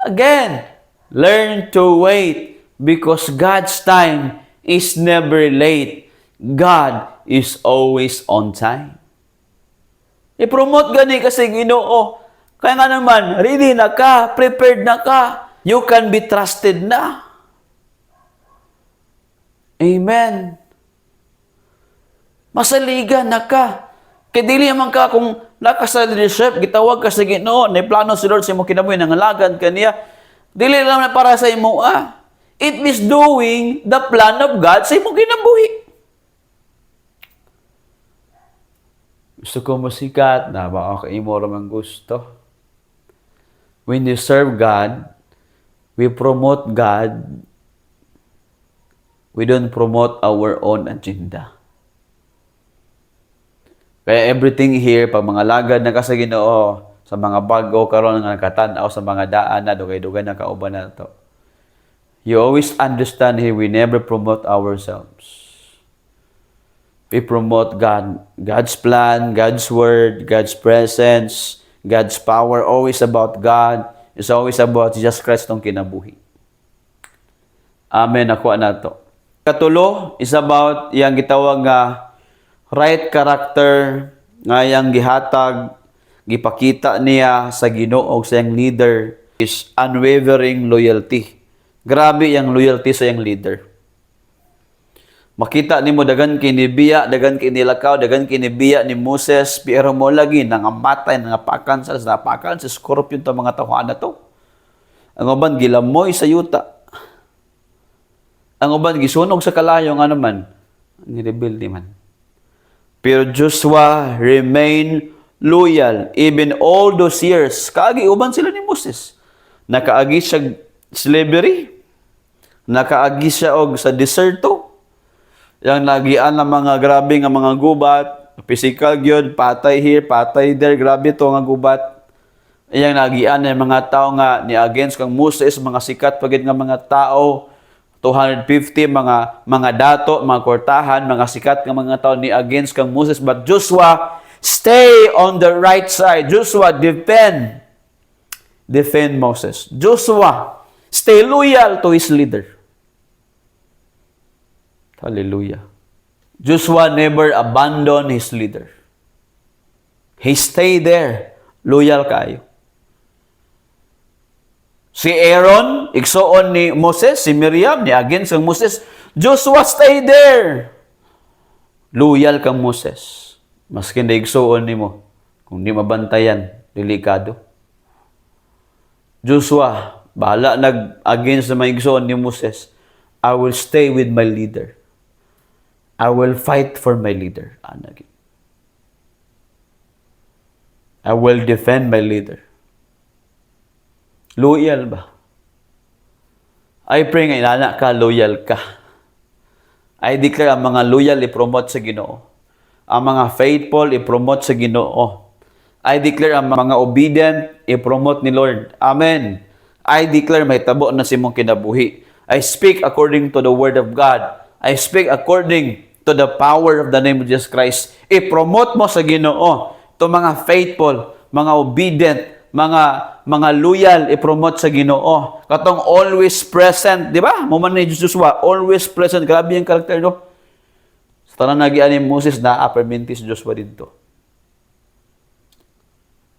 Again, learn to wait because God's time is never late. God is always on time. I-promote gani kasi Ginoo. Kaya nga naman, ready na ka, prepared na ka. You can be trusted na. Amen. Masaligan na ka. Kaya dili naman ka kung naka sa leadership, gitawag ka sa Ginoo, na plano si Lord sa imo kinabuhi, nangalagan ka niya. Dili lang na para sa imo, It is doing the plan of God sa imo kinabuhi. Gusto ko musikat na baka imo ramang gusto. When you serve God, we promote God. We don't promote our own agenda. Kaya everything here, pag mga lagad na ka sa Ginoo, sa mga bago karon nga nakatan-aw sa mga daan na dugay-dugay na kauban na to. You always understand here, we never promote ourselves. We promote God, God's plan, God's word, God's presence, God's power, always about God. It's always about Jesus Christ tong kinabuhi. Amen. Ako na to. Katulo is about yang gitawag nga right character nga yang gihatag, gipakita niya sa Ginoo sa yang leader is unwavering loyalty. Grabe yang loyalty sa yang leader. Makita nimo dagan kinibiya, dagan kinilakaw, dagan kinibiya ni Moses, pero mo lagi nangamatay, nangapakan sa napakan sa scorpion to mga tawhan na to. Ang uban gilamoy sa yuta. Ang uban gisunog sa kalayo nga naman, ni-rebel di man. Pero Joshua remain loyal even all those years. Kaagi uban sila ni Moses. Nakaagi siya slavery. Nakaagi siya og sa deserto. Yang nagian ng mga grabe nga mga gubat, physical gyud, patay here, patay there, grabe to nga gubat. Yang nagian ng mga tao nga ni against kang Moses, mga sikat pagid nga mga tao, 250 mga dato, mga kortahan, mga sikat nga mga tao ni against kang Moses, but Joshua stay on the right side. Joshua defend Moses. Joshua stay loyal to his leader. Hallelujah. Joshua never abandoned his leader. He stayed there. Loyal kayo. Si Aaron, igsoon ni Moses, si Miriam, ni against ng Moses. Joshua stay there. Loyal kang Moses. Maski na igsoon ni mo. Kung di mabantayan, delikado. Joshua, bahala nag-against na mga igsoon ni Moses. I will stay with my leader. I will fight for my leader. I will defend my leader. Loyal ba? I pray nga inana ka, loyal ka. I declare ang mga loyal i-promote sa Ginoo. Ang mga faithful i-promote sa Ginoo. I declare ang mga obedient i-promote ni Lord. Amen. I declare may tabo na si mong kinabuhi. I speak according to the word of God. I speak according to the power of the name of Jesus Christ. I-promote mo sa Ginoo. Ito mga faithful, mga obedient, mga loyal, i-promote sa Ginoo. Katong always present, di ba? Muman ni Joshua, always present. Grabe yung karakter, no? Sa tanang nagian ni Moses, na-apperminti si Joshua dito.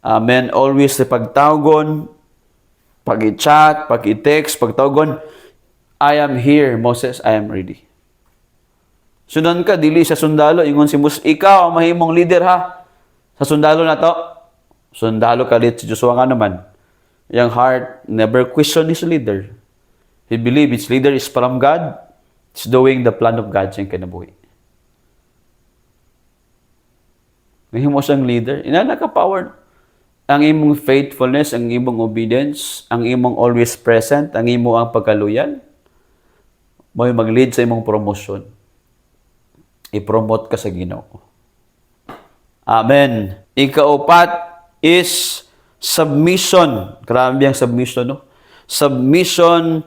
Amen. Always sa pagtawgon, pag-i-chat, pag-i-text, pagtawgon, I am here, Moses, I am ready. Sunan ka, dili sa sundalo, ingon si Moses, ikaw ang mahimong leader ha. Sa sundalo na to, sundalo ka lit si Joshua nga naman. Yung heart never question his leader. He believe his leader is from God. He's doing the plan of God sa kinabuhi. Mahimo siyang leader. Inana ka power. Ang imong faithfulness, ang imong obedience, ang imong always present, ang imo ang pagkaluyal, may mag-lead sa imong promotion. I-promote ka sa Ginoo. Amen. Ikaapat is submission. Grabe ang submission, no? Submission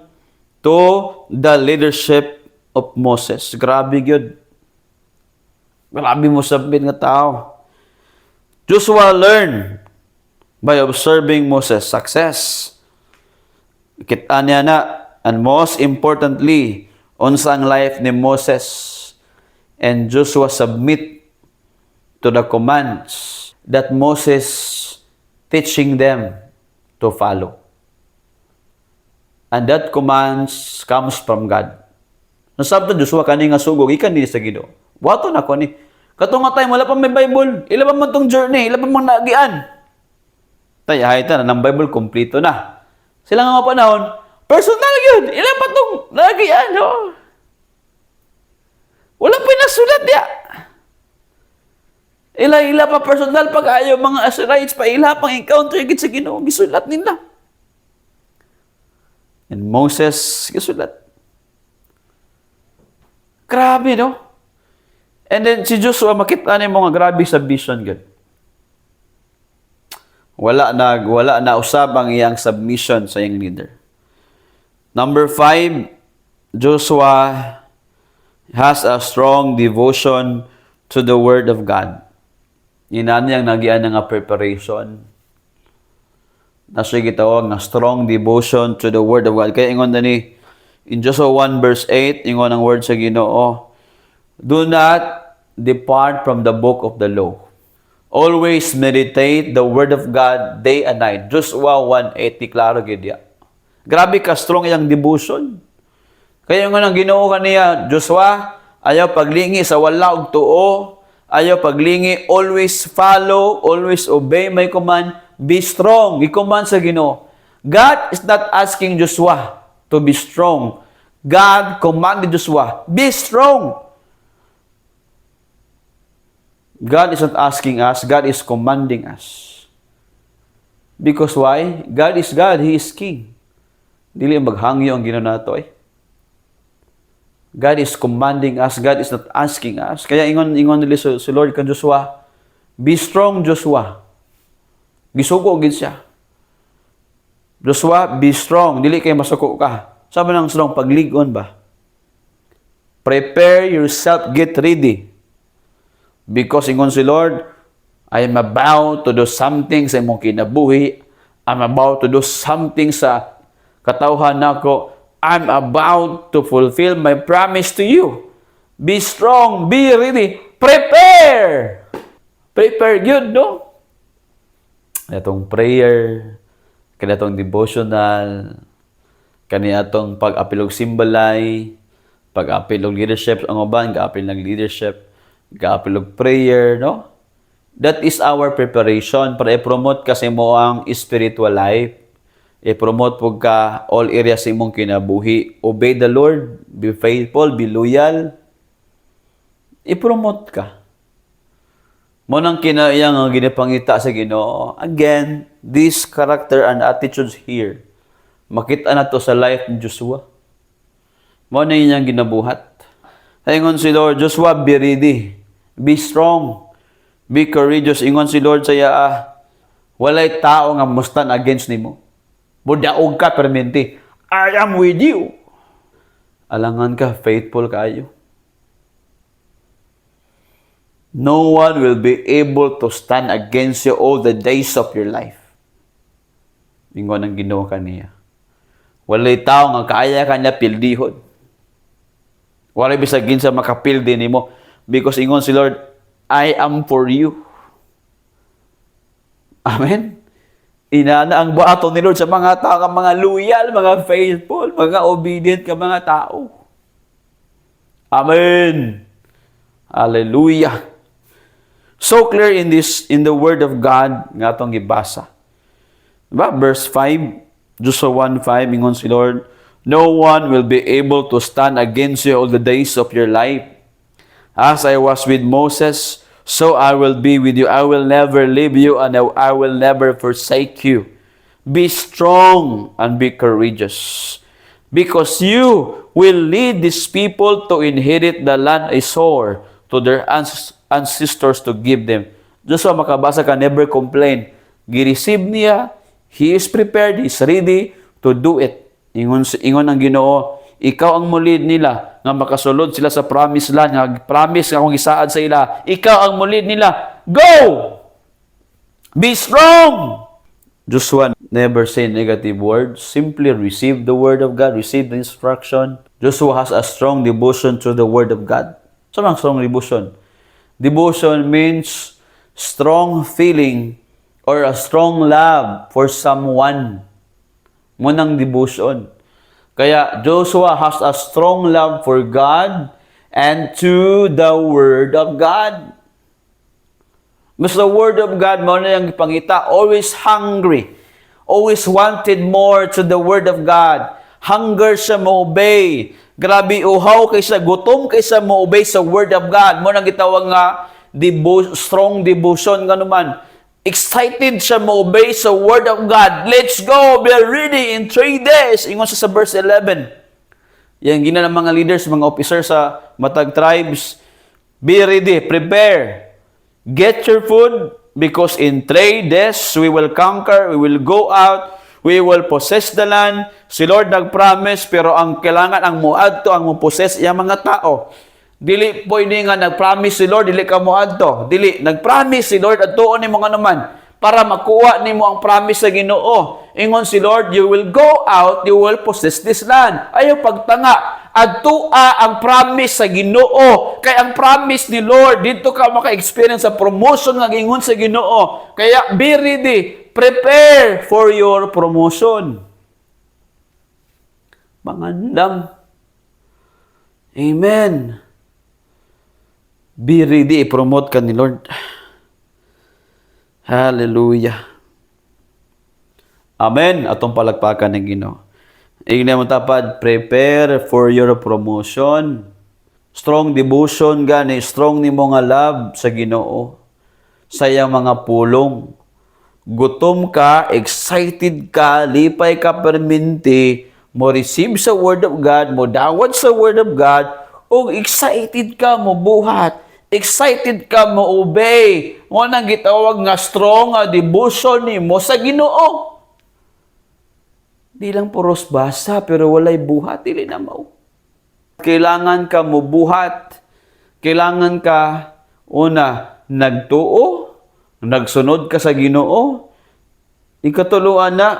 to the leadership of Moses. Grabe yun. Grabe mo submit nga tao. Joshua learned by observing Moses' success. Kita niya na, and most importantly, unsa ang life ni Moses and Joshua submit to the commands that Moses teaching them to follow. And that commands comes from God. Nasabtan Joshua kani nga sugog ikan din sa Ginoo. Wato na ko ni. Katong nga time wala pa may Bible. Ila pa man tong journey, ila pa man nagian. Tay hayta na ng Bible kompleto na. Sila nga panahon, personal yun. Ila pa tong nagian, oh. Wala pa nasulat ya. Ila pa personal pag ayo mga Israelites pa ila pang encounter gid sa Ginoo gisulat nila. And Moses gisulat. Grabe, no? And then si Joshua makita ni mga grabe sa vision gid. Wala na usab ang iyang submission sa iyang leader. Number 5, Joshua has a strong devotion to the Word of God. Inan niyang nagian nga preparation. Nasa gitawag na strong devotion to the Word of God. Kaya ingon na ni, in Joshua 1 verse 8, ingon ang word sa Ginoo, do not depart from the book of the law. Always meditate the Word of God day and night. Joshua 1:8, klaro gid ya. Grabe ka strong iyang devotion. Kaya nga nang Ginoo kaniya, Joshua, ayaw paglingi sa wala og tuo, ayaw paglingi, always follow, always obey my command, be strong. Gi-command sa Ginoo. God is not asking Joshua to be strong. God commanded Joshua, be strong. God is not asking us, God is commanding us. Because why? God is God, He is King. Dili maghangyo ang Ginoo nato eh. God is commanding us, God is not asking us. Kaya ingon nila si Lord kan Joshua, be strong Joshua. Gisuko gid siya. Joshua, be strong, dili kay masuko ka. Sabi nang strong paglig-on ba? Prepare yourself, get ready. Because ingon si Lord, I am about to do something sa imong kinabuhi. I'm about to do something sa katawhan nako. I'm about to fulfill my promise to you. Be strong, be ready, prepare. Prepare good, no? Itong prayer, kanatong devotional, kanatong pag-apilog simbalay, pag-apilog leadership, ang uban, ga-apil ng leadership, ga-apilog prayer, no? That is our preparation para i-promote kasi mo ang spiritual life. I-promote po ka all areas sa imong kinabuhi. Obey the Lord, be faithful, be loyal. I-promote ka. Mo nang kinayang ang ginapangita sa Ginoo. Again, this character and attitudes here, makita na to sa life ni Joshua. Mo na inyang ginabuhat. Ingon si Lord, Joshua, be ready. Be strong. Be courageous. Ingon si Lord sa iya, walay tao nga mustan against nimo. Budaog ka permente. I am with you. Alangan ka, faithful kayo. No one will be able to stand against you all the days of your life. Ingon ang Ginoo kaniya. Walay tao nga kaya kanya pildihon. Walay bisagin sa makapildi nimo because ingon si Lord, I am for you. Amen. Inana ang buhaton ni Lord sa mga tao, mga loyal, mga faithful, mga obedient ka mga tao. Amen. Hallelujah. So clear in the word of God nga atong gibasa. Diba? Verse 5, Joshua 1:5, ingon si Lord, no one will be able to stand against you all the days of your life. As I was with Moses, so I will be with you. I will never leave you and I will never forsake you. Be strong and be courageous, because you will lead these people to inherit the land I swore to their ancestors to give them. Joshua, makabasa ka, never complain. Gi-receive niya, he is prepared, he is ready to do it. Ingon ang Ginoo, ikaw ang mulid nila nga makasulod sila sa promised land, nga promise nga kung isaad sa ila. Ikaw ang mulid nila. Go! Be strong! Joshua never say negative words. Simply receive the word of God, receive the instruction. Joshua has a strong devotion to the word of God. So ang strong devotion? Devotion means strong feeling or a strong love for someone. Munang devotion. Kaya Joshua has a strong love for God and to the Word of God. Mas the Word of God, mo na yung ipangita, always hungry, always wanted more to the Word of God. Hunger siya mo-obey. Grabe, uhaw kaysa gutom kaysa mo-obey sa Word of God. Mo nang gitawag nga, strong devotion nga naman. Excited siya mo-obey sa Word of God. Let's go! Be ready in 3 days. Ingon sa verse 11. Yan, gina ng mga leaders, mga officers sa matag tribes. Be ready, prepare. Get your food because in 3 days we will conquer, we will go out, we will possess the land. Si Lord nag-promise, pero ang kailangan, ang muadto, ang mo-possess, yung mga tao. Dili pwede nga nag-promise si Lord, dili ka muadto. Dili, nag-promise si Lord at tuon ni mga naman para makuha ni mo ang promise sa Ginoo. Ingon si Lord, you will go out, you will possess this land. Ayaw pagtanga. At tua ang promise sa Ginoo. Kaya ang promise ni Lord, dito ka maka-experience sa promotion nga gingon sa Ginoo. Kaya be ready, prepare for your promotion. Mangandam. Amen. Be ready, i-promote ka ni Lord. Hallelujah. Amen. Atong palagpakan ng Ginoo. Ingna mo tapad, prepare for your promotion. Strong devotion gani, strong ni mo nga love sa Ginoo. Sayang mga pulong. Gutom ka, excited ka, lipay ka perminti, mo receive sa Word of God, mo dawat sa Word of God, o excited ka mo buhat, excited ka mo obey. Mo nang gitawag nga strong devotion ni mo sa Ginoo. Di lang puros basa, pero walay buhat, dili na mao. Kailangan ka mo buhat. Kailangan ka, una, nagtuo, nagsunod ka sa Ginoo. Ikatuluan na,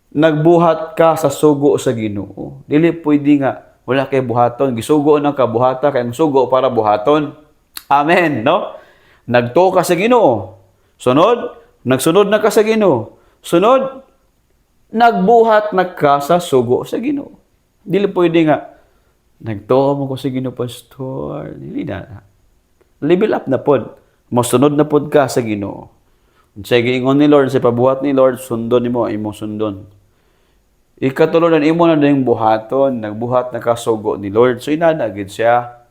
nagbuhat ka sa sugo sa Ginoo. Dili pwede nga, wala kay buhaton. Gisugo ng kabuhata, kaya sugo para buhaton. Amen, no? Nagtuo ka sa Ginoo. Sunod, nagsunod na ka sa Ginoo. Sunod, nagbuhat na ka sa sugo sa Ginoo. Dili pwede nga, nagtuo mo ko sa Ginoo, Pastor. Dili na. Level up na pod. Masunod na pod ka sa Ginoo. Sa giingon ni Lord, sa pabuhat ni Lord, sundon nimo imong sundon. Ikatulunan imo na yung buhaton, nagbuhat na ka sugo ni Lord. So inanagid siya.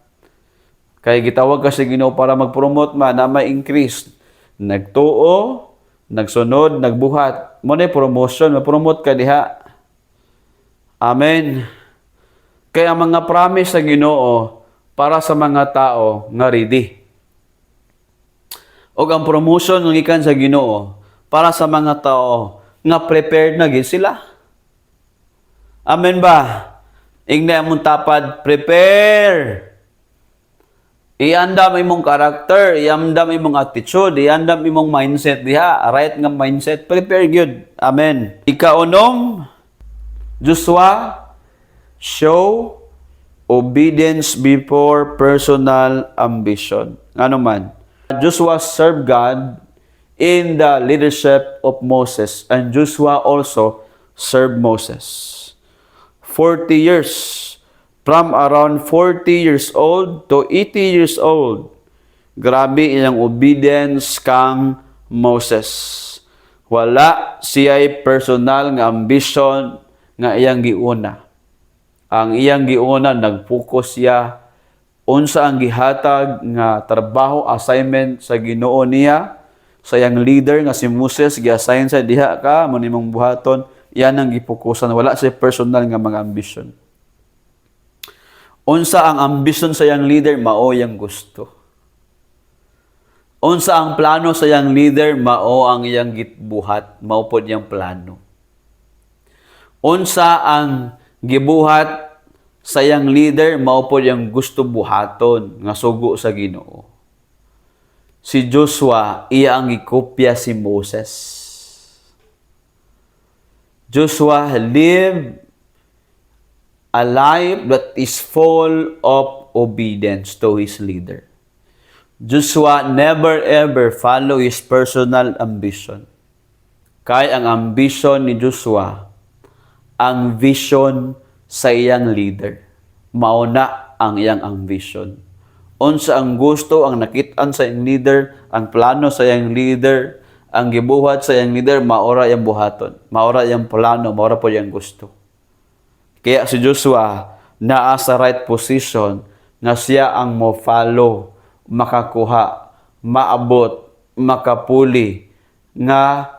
Kaya gitawag ka sa Ginoo para mag-promote man na may increase. Nagtuo, nagsunod, nagbuhat. Mo na promotion, ma-promote ka diha. Amen. Kaya mga promise sa Ginoo para sa mga tao nga ready. O ang promotion ng ikan sa Ginoo para sa mga tao nga prepared na gid sila. Amen ba? Ingna mong tapad, prepare. Iandam imong karakter, iandam imong attitude, iandam imong mindset diha, right nga mindset, prepare gyud. Amen. Ikaunom, Joshua, show obedience before personal ambition. Ano man? Joshua served God in the leadership of Moses, and Joshua also served Moses. 40 years. From around 40 years old to 80 years old. Grabe iyang obedience kang Moses. Wala siya'y personal nga ambition nga iyang giuna. Ang iyang giuna, nag-focus siya unsa ang gihatag nga trabaho, assignment sa Ginoo niya. Sa iyang leader nga si Moses, gi-assign sa diha ka, mo nimong buhaton. Yan ang gipukusan. Wala siya personal nga mga ambition. Unsa ang ambition sa yang leader, mao yang gusto. Unsa ang plano sa yang leader, mao ang iyang gitbuhat, mao pod yang plano. Unsa ang gibuhat sa yang leader, mao pod yang gusto buhaton nga sugo sa Ginoo. Si Joshua, iya ang gikopya si Moses. Joshua lived a life that is full of obedience to his leader. Joshua never ever follow his personal ambition. Kaya ang ambition ni Joshua, ang vision sa iyang leader. Mauna ang iyang ambition. Unsa ang gusto, ang nakitaan sa iyang leader, ang plano sa iyang leader, ang gibuhat sa iyang leader, maora iyang buhaton. Maora iyang plano, maora po iyang gusto. Kaya si Joshua, naa sa right position, na siya ang mo-follow, makakuha, maabot, makapuli, nga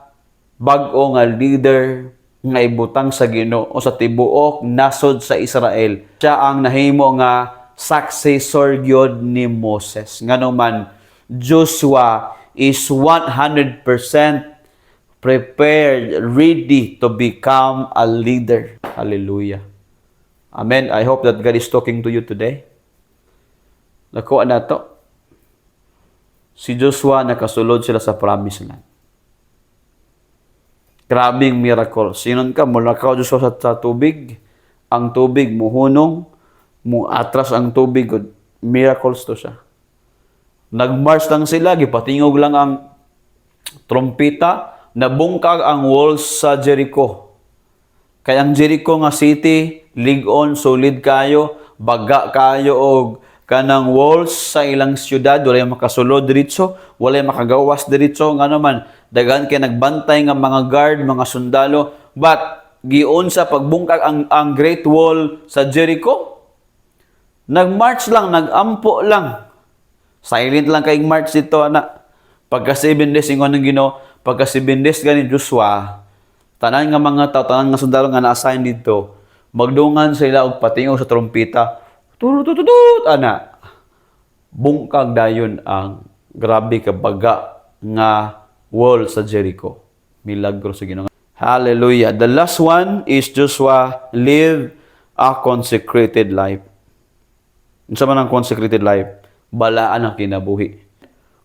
bag-o nga leader, nga ibutang sa Ginoo sa tibuok nasod sa Israel. Siya ang nahimo nga successor gyud ni Moses. Nganuman, Joshua is 100% prepared, ready to become a leader. Hallelujah. Amen. I hope that God is talking to you today. Nakuha na to. Si Joshua, nakasulod sila sa promised land. Grabing miracle. Sinon ka, mula ka Joshua sa tubig. Ang tubig, muhunong, muatras ang tubig. Miracles to siya. Nag-march lang sila, gipatingog lang ang trompeta, nabungkag ang walls sa Jericho. Kaya ang Jericho nga city, ligon, solid kayo, baga kayo og kanang walls sa ilang syudad, walay makasulod diretso, walay makagawas diretso, nga naman, dagan kay nagbantay nga mga guard, mga sundalo, but giun sa pagbungkag ang Great Wall sa Jericho, nag-march lang, nag-ampo lang. Silent lang kay march dito, anak. Pagka 7 days, ingon ng Ginoo, pagka 7 days gani Joshua, tanan nga mga tao, tanan nga sundalo nga na-assign dito, magdungan sila og patingog sa trompeta. Tutututut, ana. Bungkag dayon ang grabe ka baga nga wall sa Jericho. Milagro sa Ginoo. Hallelujah. The last one is Joshua live a consecrated life. Unsa man ang consecrated life? Balaan ang kinabuhi.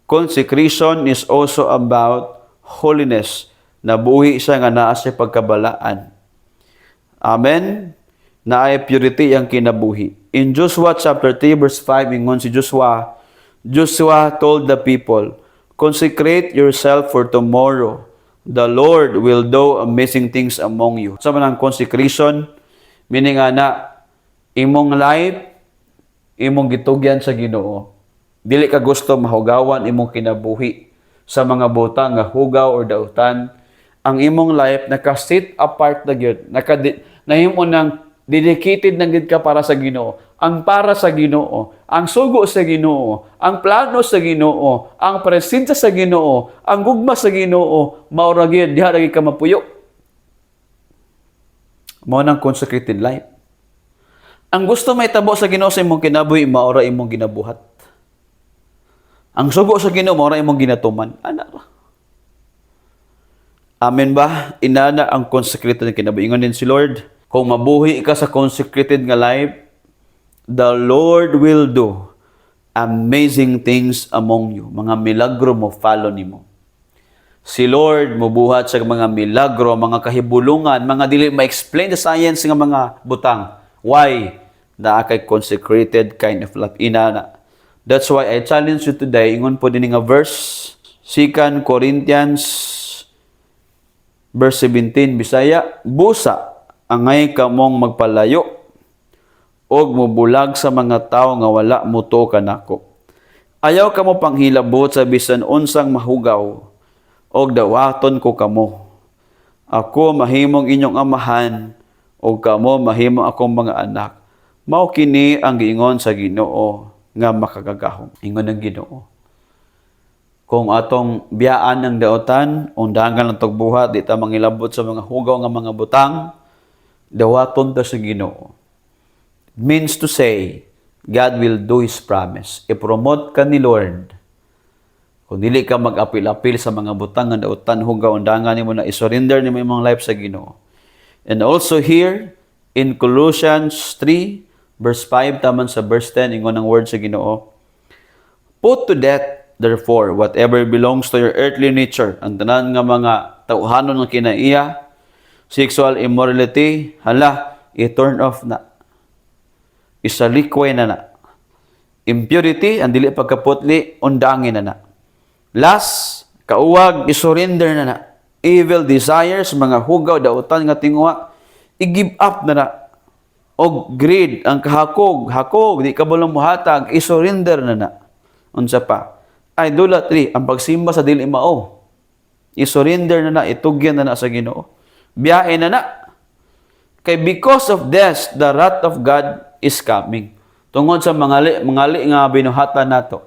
Consecration is also about holiness. Nabuhi siya nga naa siya pagkabalaan. Amen. Naay purity ang kinabuhi. In Joshua chapter 3 verse 5, ingon si Joshua told the people, consecrate yourself for tomorrow. The Lord will do amazing things among you. Sa manang consecration, meaning na imong life, imong gitugyan sa Ginoo. Dili ka gusto mahugawan imong kinabuhi sa mga butang nga hugaw or dautan. Ang imong life naka-set apart na gyud, nahimo nang dedicated na gid ka para sa Ginoo. Ang para sa Ginoo, ang sugo sa Ginoo, ang plano sa Ginoo, ang presensya sa Ginoo, ang gugma sa Ginoo, maura gyud diha ra gyud ka mapuyo. Mao nang consecrated life. Ang gusto may tabo sa Ginoo sa imong kinabuhi, maura imong ginabuhat. Ang sugo sa Ginoo, maura imong ginatuman. Ana ra. Amen ba? Inana ang consecrated na kinabuhi. Ingon din si Lord, kung mabuhi ka sa consecrated nga life, the Lord will do amazing things among you. Mga milagro mo follow nimo. Si Lord mobuhat sa mga milagro, mga kahibulungan, mga dili ma-explain sa science nga mga butang. Why? Na kay consecrated kind of life. Inana. That's why I challenge you today. Ingon po din nga verse, 2 Corinthians verse 17, Bisaya, busa, angay kamong magpalayo, og mubulag sa mga tao nga wala muto kanako. Ayaw kamo panghilabot sa bisan unsang mahugaw, og dawaton ko kamo. Ako mahimong inyong amahan, og kamo mahimong akong mga anak. Mao kini ang giingon sa Ginoo nga makagagahom. Ingon ng Ginoo. Kung atong biyaan ng daotan, undangan ng tagbuhat, di ta mangilabot sa mga hugaw nga mga butang, dawaton ta sa Ginoo. It means to say, God will do His promise. I-promote ka ni Lord. Kung dili ka mag-apil-apil sa mga butang nga daotan, hugaw, undangan nimo na i-surrender nimo imong life sa Ginoo. And also here, in Colossians 3, verse 5, taman sa verse 10, ingon ang word sa Ginoo, put to death, therefore, whatever belongs to your earthly nature, ang tanan nga mga tauhanon nga kinaiya, sexual immorality, hala, i-turn off na. Isalikway na na. impurity, ang dili pagkaputli, undangin na na. Last, kauwag, isurrender na na. Evil desires, mga hugaw, dautan nga tingwa, i-give up na na. O greed, ang hakog, di ka balang muhatag, isurrender na na. Unsa pa? Idolatry, ang pagsimba sa dili mao. I-surrender na na, itugyan na na sa Ginoo. Biyahe na na. Kay because of this, the wrath of God is coming. Tungod sa mga nga binuhatan nato,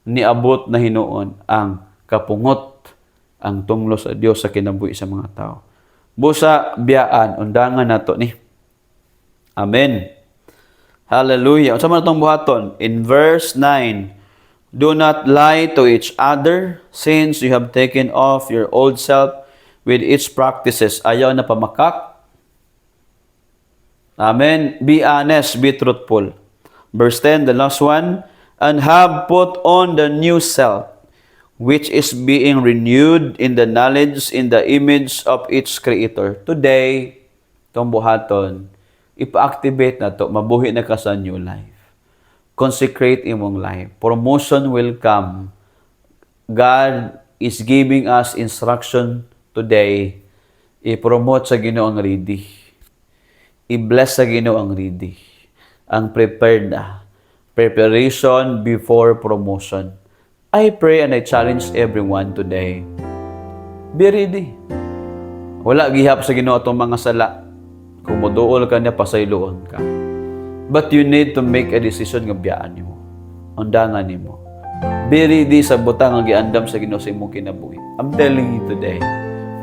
niabot na hinuon ang kapungot, ang tunglo sa Dios sa kinabuhi sa mga tao. Busa biyaan, undangan nato ni. Amen. Hallelujah. Unsa man itong buhaton? In verse 9, do not lie to each other, since you have taken off your old self with its practices. Ayaw na pamakak. Amen. Be honest, be truthful. Verse 10, the last one, and have put on the new self, which is being renewed in the knowledge in the image of its Creator. Today, itong buhaton, ipa-activate na to, mabuhi na ka sa new life. Consecrate imong life. Promotion will come. God is giving us instruction today. I-promote sa Ginoo ang ready. I-bless sa Ginoo ang ready. Ang prepared na. Preparation before promotion. I pray and I challenge everyone today. Be ready. Wala gihap sa Ginoo itong mga sala. Kung moduol ka niya, pasayloon ka. But you need to make a decision nga biyaan mo. Undangan nimo. Be ready sa butang nga giandam sa Ginoo sa imong kinabuhi. I'm telling you today,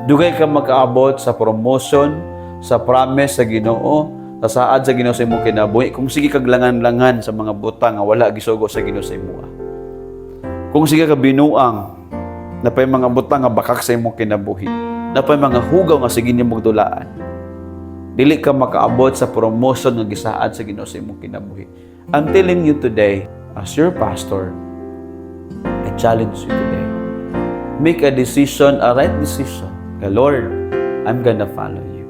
dugay ka makaabot sa promotion, sa promise sa Ginoo, sa saad sa Ginoo sa imong kinabuhi. Kung sige kag langan-langan sa mga butang nga wala gisugo sa Ginoo sa imo. Kung sige ka binuang, napay mga butang nga bakak sa imong kinabuhi. Napay mga hugaw nga sige nimong dulaan. Dili ka makaabot sa promotion nga gisaad sa Ginoo sa imong kinabuhi. I'm telling you today, as your pastor, I challenge you today. Make a decision, a right decision. Lord, I'm gonna follow you.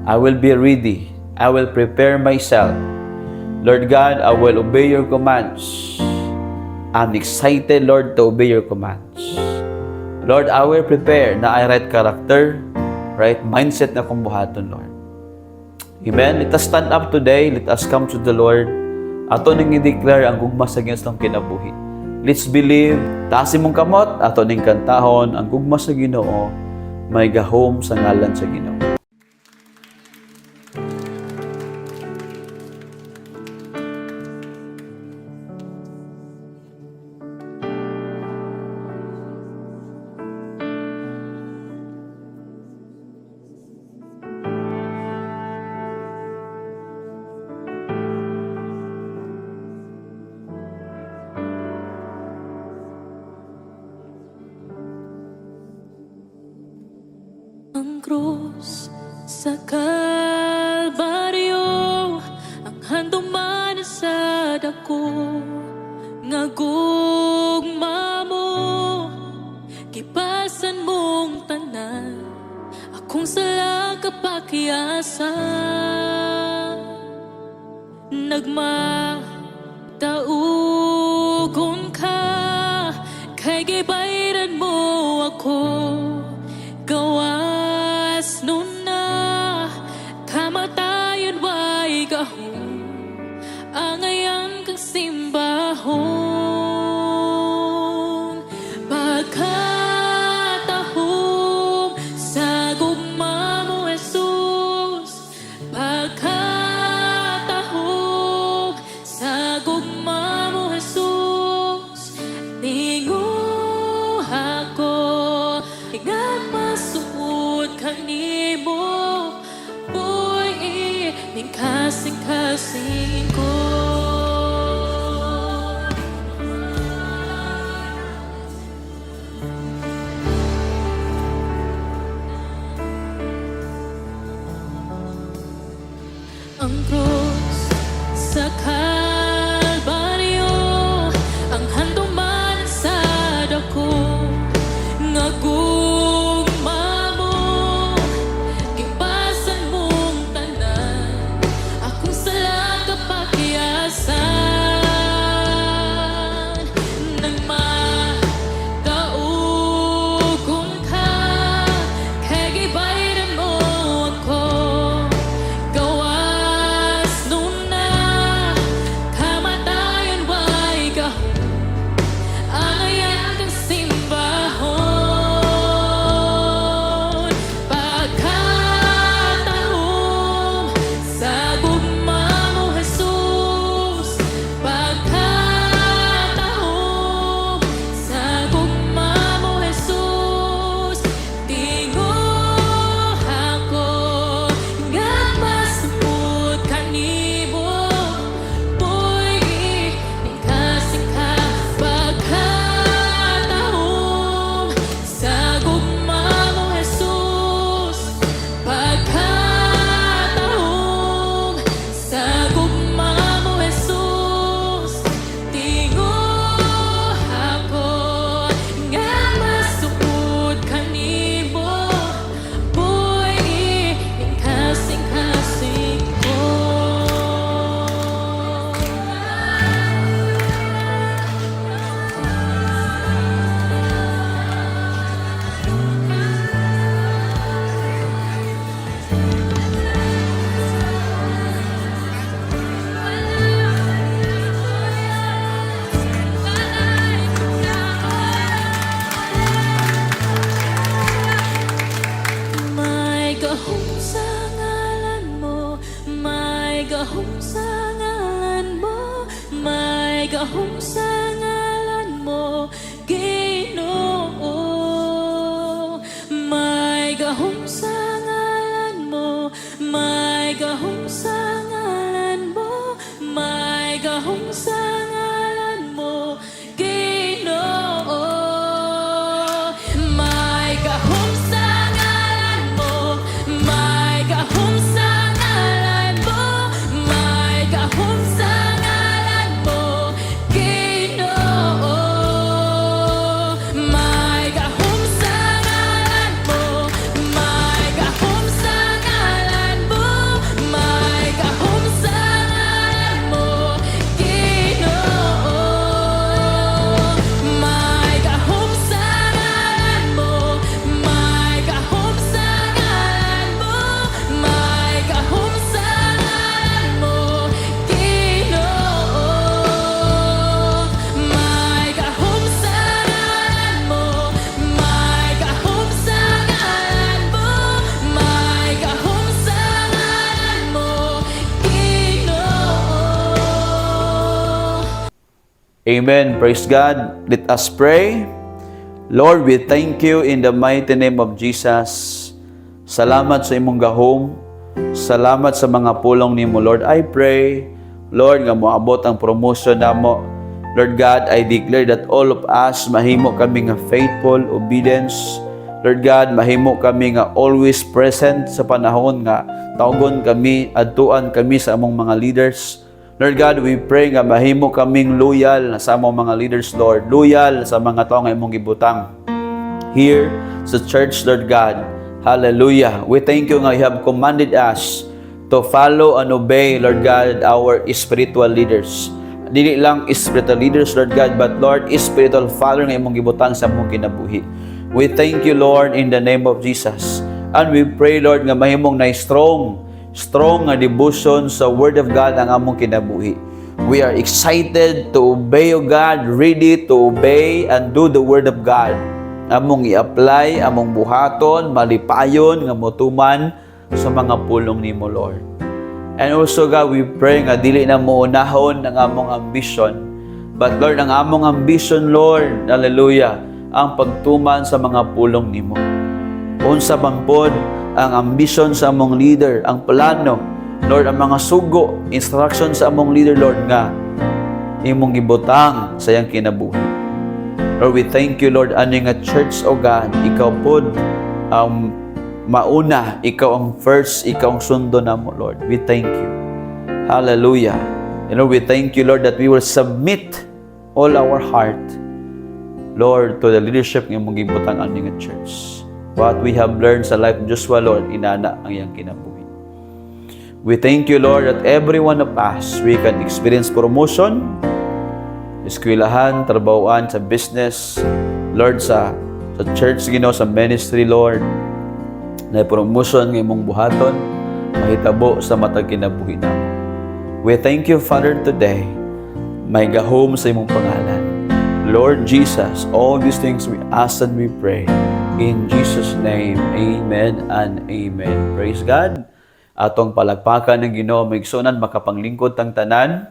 I will be ready. I will prepare myself. Lord God, I will obey your commands. I'm excited, Lord, to obey your commands. Lord, I will prepare na I right character, right mindset na kung buhaton, Lord. Amen? Let us stand up today. Let us come to the Lord. Ato nang i-declare ang gugma sa Ginoo kinabuhi. Let's believe. Taasin mong kamot. Ato ning kantahon ang gugma sa Ginoo. May gahom sa ngalan sa Ginoo. Ang krus sa Kalbaryo, ang handong manasad ako, nga gugma mo, kipasan mong tanan, akong sala kapakiasan, nagmataugon ka, kay gibayran mo ako, gawas nun na kamatayan way gahom angayan kang simbahon pagkatahom sa gugma mo Jesus pagkatahom sa gugma mo Jesus ningo ako ingat masuot kanimo boy ning kasing-kasing ko ang krus sa Kalbaryo ang handong manasad ako nga gugma mo gipasan mong tanan akong sala kapakiasan gahom sa ngalan mo, may gahom sa ngalan mo, may gahom sa ngalan mo, Ginoo. May gahom sa ngalan mo, may gahom sa ngalan mo, may gahom sa ngalan mo, Ginoo. May gahom sa ngalan mo, may gahom sa ngalan mo, may gahom sa ngalan mo, Ginoo. May gahom sa ngalan mo, may gahom sa ngalan mo, may gahom sa ngalan mo, Ginoo. May gahom sa ngalan mo, may gahom sa ngalan mo, may gahom sa ngalan mo, Ginoo. May gahom sa ngalan mo, may gahom sa ngalan mo, may gahom sa ngalan mo, Ginoo. Amen. Praise God. Let us pray. Lord, we thank you in the mighty name of Jesus. Salamat sa imong gahom. Salamat sa mga pulong nimo, Lord. I pray, Lord, nga moabot ang promotion namo. Lord God, I declare that all of us mahimo kami nga faithful obedience. Lord God, mahimo kami nga always present sa panahon nga tawgon kami, adtuan kami sa among mga leaders. Lord God, we pray nga mahimo kaming loyal sa among mga leaders, Lord. Loyal sa mga tao nga imong gibutang here sa church, Lord God. Hallelujah. We thank you nga you have commanded us to follow and obey, Lord God, our spiritual leaders. Dili lang spiritual leaders, Lord God, but Lord, spiritual father nga imong gibutang sa among kinabuhi. We thank you, Lord, in the name of Jesus. And we pray, Lord, nga mahimong na strong nga devotion sa Word of God ang among kinabuhi. We are excited to obey, O God, ready to obey and do the Word of God. Among i-apply, among buhaton, malipayon, nga motuman sa mga pulong nimo, Lord. And also, God, we pray nga dili na muunahon ang among ambition. But Lord, ang among ambition, Lord, hallelujah, ang pagtuman sa mga pulong nimo. Unsa man pod ang ambition sa among leader, ang plano, Lord, ang mga sugo, instruction sa among leader, Lord, nga imong gibutang sa iyang kinabuhi. Lord, we thank you, Lord, ani nga church, O God, ikaw pod ang mauna, ikaw ang first, ikaw ang sundo namo, Lord. We thank you. Hallelujah. And Lord, we thank you, Lord, that we will submit all our heart, Lord, to the leadership ng imong gibutang ani nga church. What we have learned sa life of Joshua, Lord, inana ang iyang kinabuhi. We thank you, Lord, that every one of us, we can experience promotion, eskwelahan, trabahoan, sa business, Lord, sa church, Ginoo, sa ministry, Lord, na promotion ng imong buhaton, mahitabo sa matag kinabuhi namo. We thank you, Father, today, may gahom sa imong pangalan. Lord Jesus, all these things we ask and we pray. In Jesus' name, amen and amen. Praise God. Atong palagpakan ng Ginoo, maigsunan, makapanglingkod tang tanan.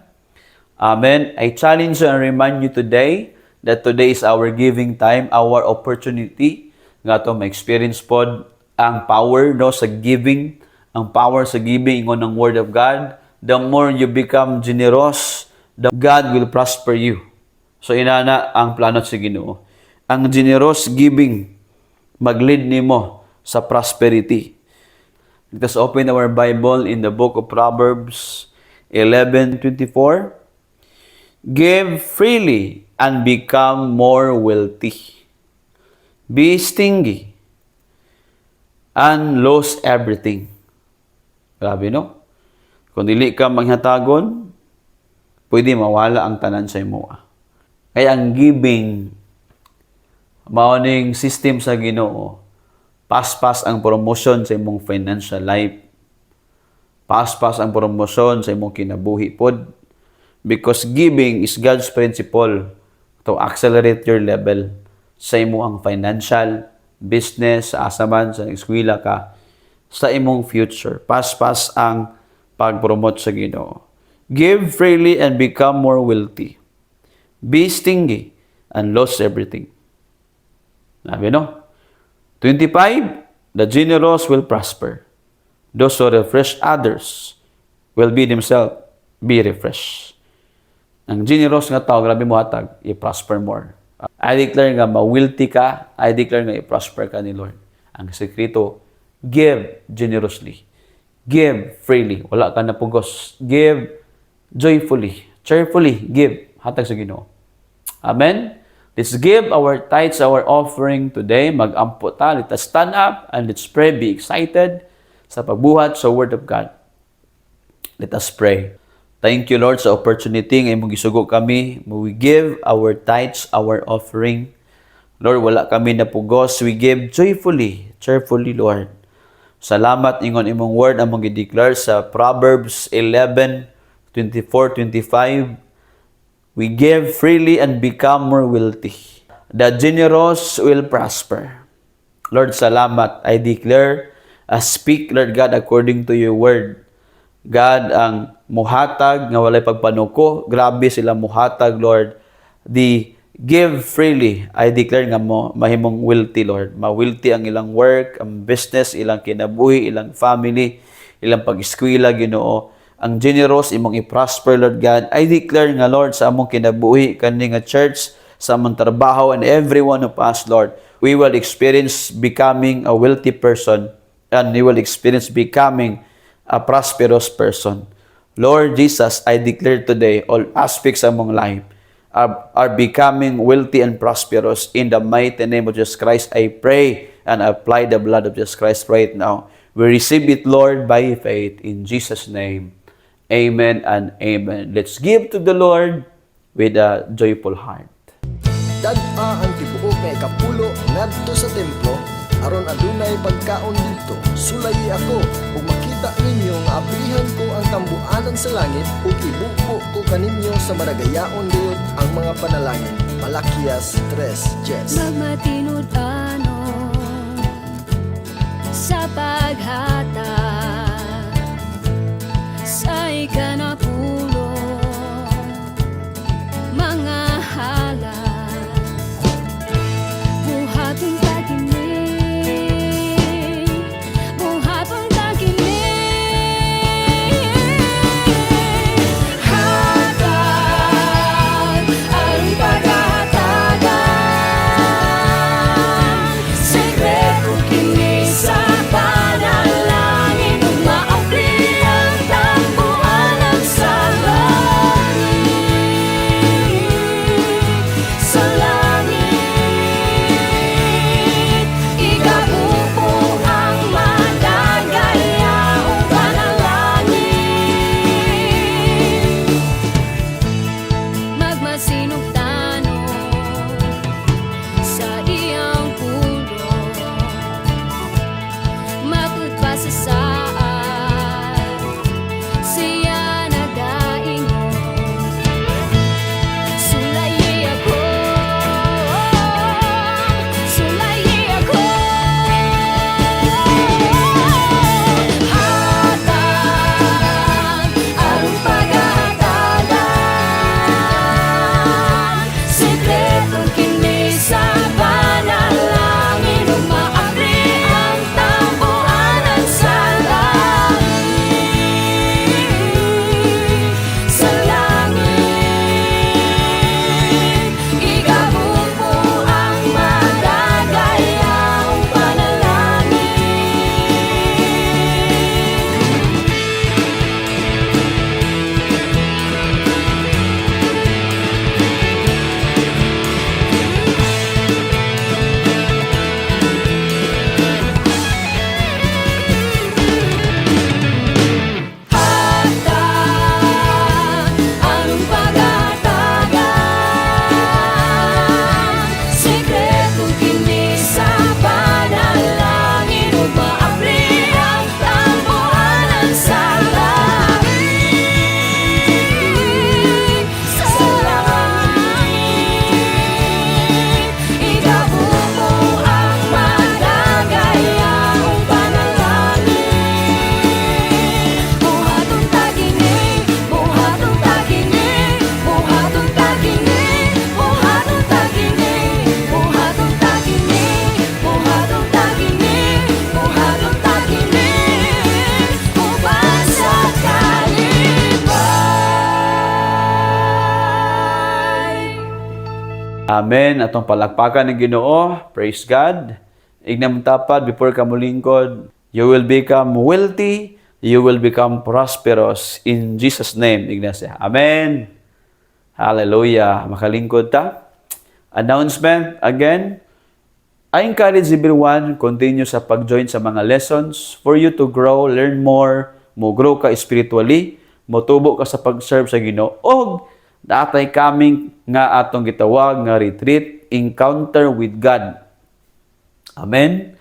Amen. I challenge you and remind you today that today is our giving time, our opportunity nga to ma-experience pod ang power no sa giving, ang power sa giving ingon ng Word of God. The more you become generous, the God will prosper you. So inana ang plano sa Ginoo. Ang generous giving mag-lead nimo sa prosperity. Let us open our Bible in the book of Proverbs 11:24. Give freely and become more wealthy. Be stingy and lose everything. Grabe, no? Kung dili ka manghatagon, pwede mawala ang tanan sa imo. Kaya ang giving, maoning system sa Ginoo, paspas ang promotion sa imong financial life. Paspas ang promotion sa imong kinabuhi pod. Because giving is God's principle to accelerate your level sa imong financial, business, sa asaman, sa eskwela ka, sa imong future. Paspas ang pag-promote sa Ginoo. Give freely and become more wealthy. Be stingy and lose everything. Sabi no? 25, the generous will prosper. Those who refresh others will be themselves be refreshed. Ang generous nga tao, grabe mo hatag, i-prosper more. I declare nga ma-wealthy ka, I declare nga i-prosper ka ni Lord. Ang sekreto, give generously. Give freely. Wala ka na pugos. Give joyfully. Cheerfully. Give. Hatag sa Ginoo. Amen? Let's give our tithes, our offering today. Mag-ampo ta. Let us stand up and let's pray. Be excited sa pagbuhat sa Word of God. Let us pray. Thank you, Lord, sa opportunity nga imong gisugo kami. We give our tithes, our offering. Lord, wala kami na pugos. We give joyfully, cheerfully, Lord. Salamat ingon imong word among gi-declare sa Proverbs 11:24-25. We give freely and become more wealthy. The generous will prosper. Lord, salamat. I declare, speak, Lord God, according to your word. God, ang muhatag nga walay pagpanuko, grabe sila muhatag, Lord. The give freely. I declare nga mo mahimong wealthy, Lord. Ma-wealthy ang ilang work, ang business, ilang kinabuhi, ilang family, ilang pag-eskwela, Ginoo. Ang generous imong i-prosper, Lord God. I declare nga, Lord, sa among kinabuhi, kani nga church, sa among trabaho, and every one of us, Lord, we will experience becoming a wealthy person, and we will experience becoming a prosperous person. Lord Jesus, I declare today, all aspects of my life are becoming wealthy and prosperous. In the mighty name of Jesus Christ, I pray and apply the blood of Jesus Christ right now. We receive it, Lord, by faith. In Jesus' name, amen and amen. Let's give to the Lord with a joyful heart. Dad-a ang tibuok nga ikapulo ngadto sa templo aron adunay pagkaon dito. Sulayi ako ug makita ninyo nga ablihan ko ang tambuanan sa langit ug ibuko ko kaninyo sa maragayaon gayud ang mga panalangin. Malakias 3:10. Magmatinod ano sa paghatag sa ikanapulo mga halal buhaton ka kini buhaton ka kini hatag ang paghatagan sekreto kini sa panalangin Amen. Atong palakpakan ng Ginoo. Praise God. Ignam tapad before ka mulingkod. You will become wealthy. You will become prosperous. In Jesus' name, Ignacia. Amen. Hallelujah. Makalingkod ta. Announcement again. I encourage everyone, continue sa pag-join sa mga lessons for you to grow, learn more, mo grow ka spiritually, mo tubo ka sa pag-serve sa Ginoo. Og natay kaming nga atong gitawag nga retreat, encounter with God. Amen.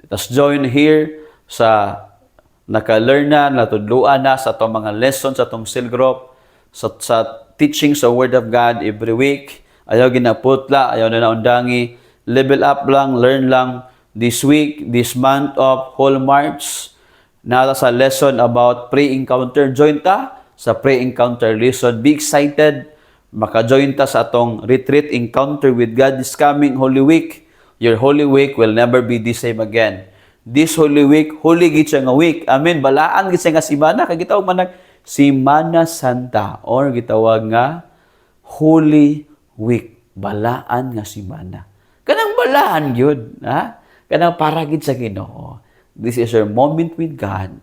Let's join here sa naka-learn na, natudluan na sa itong mga lessons sa itong cell group, sa teaching sa Word of God every week. Ayaw ginaputla, ayaw na naundangi. Level up lang, learn lang. This week, this month of whole March, nata sa lesson about pre-encounter. Join ta sa pre-encounter lesson. Be excited. Maka-join ta sa atong retreat, encounter with God this coming Holy Week. Your Holy Week will never be the same again. This Holy Week, holy gid siya nga week. Amen. Balaan gid siya nga simana. Kaya gitawag man Simana Santa or gitawag nga Holy Week. Balaan nga simana. Kanang balaan yun. Ha? Kanang para gid sa Ginoo. This is your moment with God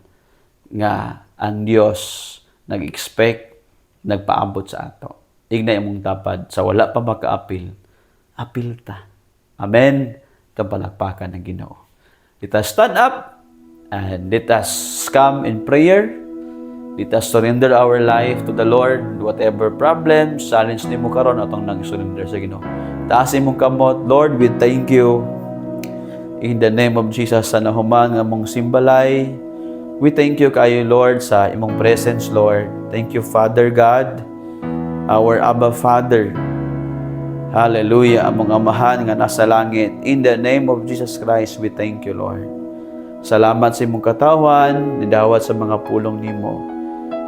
nga ang Dios nag-expect, nagpaabot sa ato. Ignay mong tapad sa wala pa maka-apil. Apil ta. Amen. Itong palakpakan ng Ginoo. Let us stand up and let us come in prayer. Let us surrender our life to the Lord. Whatever problem, challenge ni mo karon atong nang surrender sa Ginoo. Taasin mong kamot, Lord, we thank you. In the name of Jesus, sa nahuman nga mong simbalay, we thank you kayo, Lord, sa imong presence, Lord. Thank you, Father God, our Abba Father. Hallelujah, among amahan nga nasa langit. In the name of Jesus Christ, we thank you, Lord. Salamat sa imong katawan, nidawat sa mga pulong nimo.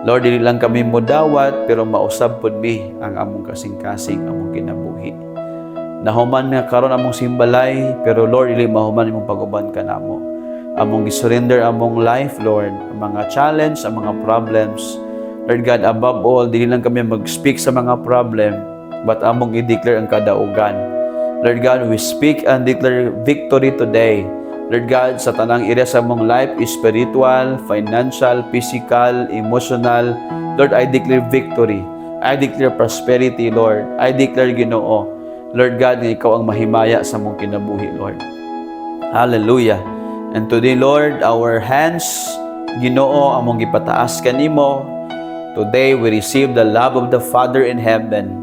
Lord, dili lang kami mo dawat, pero mausab pud mi ang among kasing-kasing, among kinabuhi. Nahuman nga karon among simbalay, pero Lord, dili mahuman imong pag-uban kanamo. Among gisurrender among life, Lord, ang mga challenge, ang mga problems. Lord God, above all, dili lang kami mag-speak sa mga problem, but among i-declare ang kadaugan. Lord God, we speak and declare victory today. Lord God, sa tanang area sa among life, spiritual, financial, physical, emotional, Lord, I declare victory. I declare prosperity, Lord. I declare Ginoo. Lord God, nga ikaw ang mahimaya sa mong kinabuhi, Lord. Hallelujah. And today, Lord, our hands, Ginoo, among gipataas kanimo. Today, we receive the love of the Father in heaven.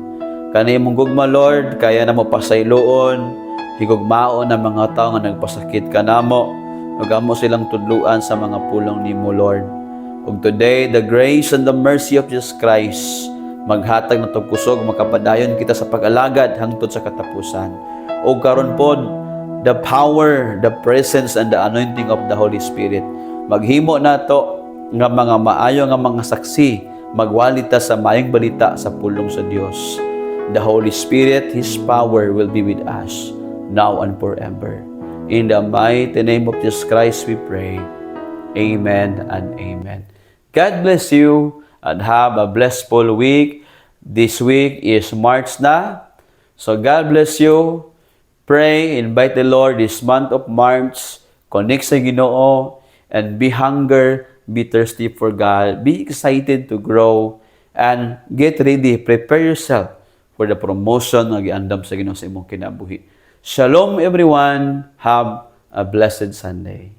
Kanimong gugma, Lord, kaya na mo pasayloon, higugmaon ang mga tao nga nagpasakit kanamo, magamo silang tudluan sa mga pulong nimo, Lord. Ug today, the grace and the mercy of Jesus Christ, maghatag na kusog, makapadayon kita sa pag-alagad hangtod sa katapusan. O karon pod, the power, the presence, and the anointing of the Holy Spirit. Maghimo nato nga mga maayo nga mga saksi, magwalita sa mayong balita sa pulong sa Dios. The Holy Spirit, His power will be with us, now and forever. In the mighty name of Jesus Christ we pray. Amen and amen. God bless you and have a blessful week. This week is March na. So God bless you. Pray, invite the Lord this month of March. Connect sa Ginoo and be hunger, be thirsty for God. Be excited to grow and get ready. Prepare yourself for the promotion nga giandam sa Ginoo sa imong kinabuhi. Shalom everyone. Have a blessed Sunday.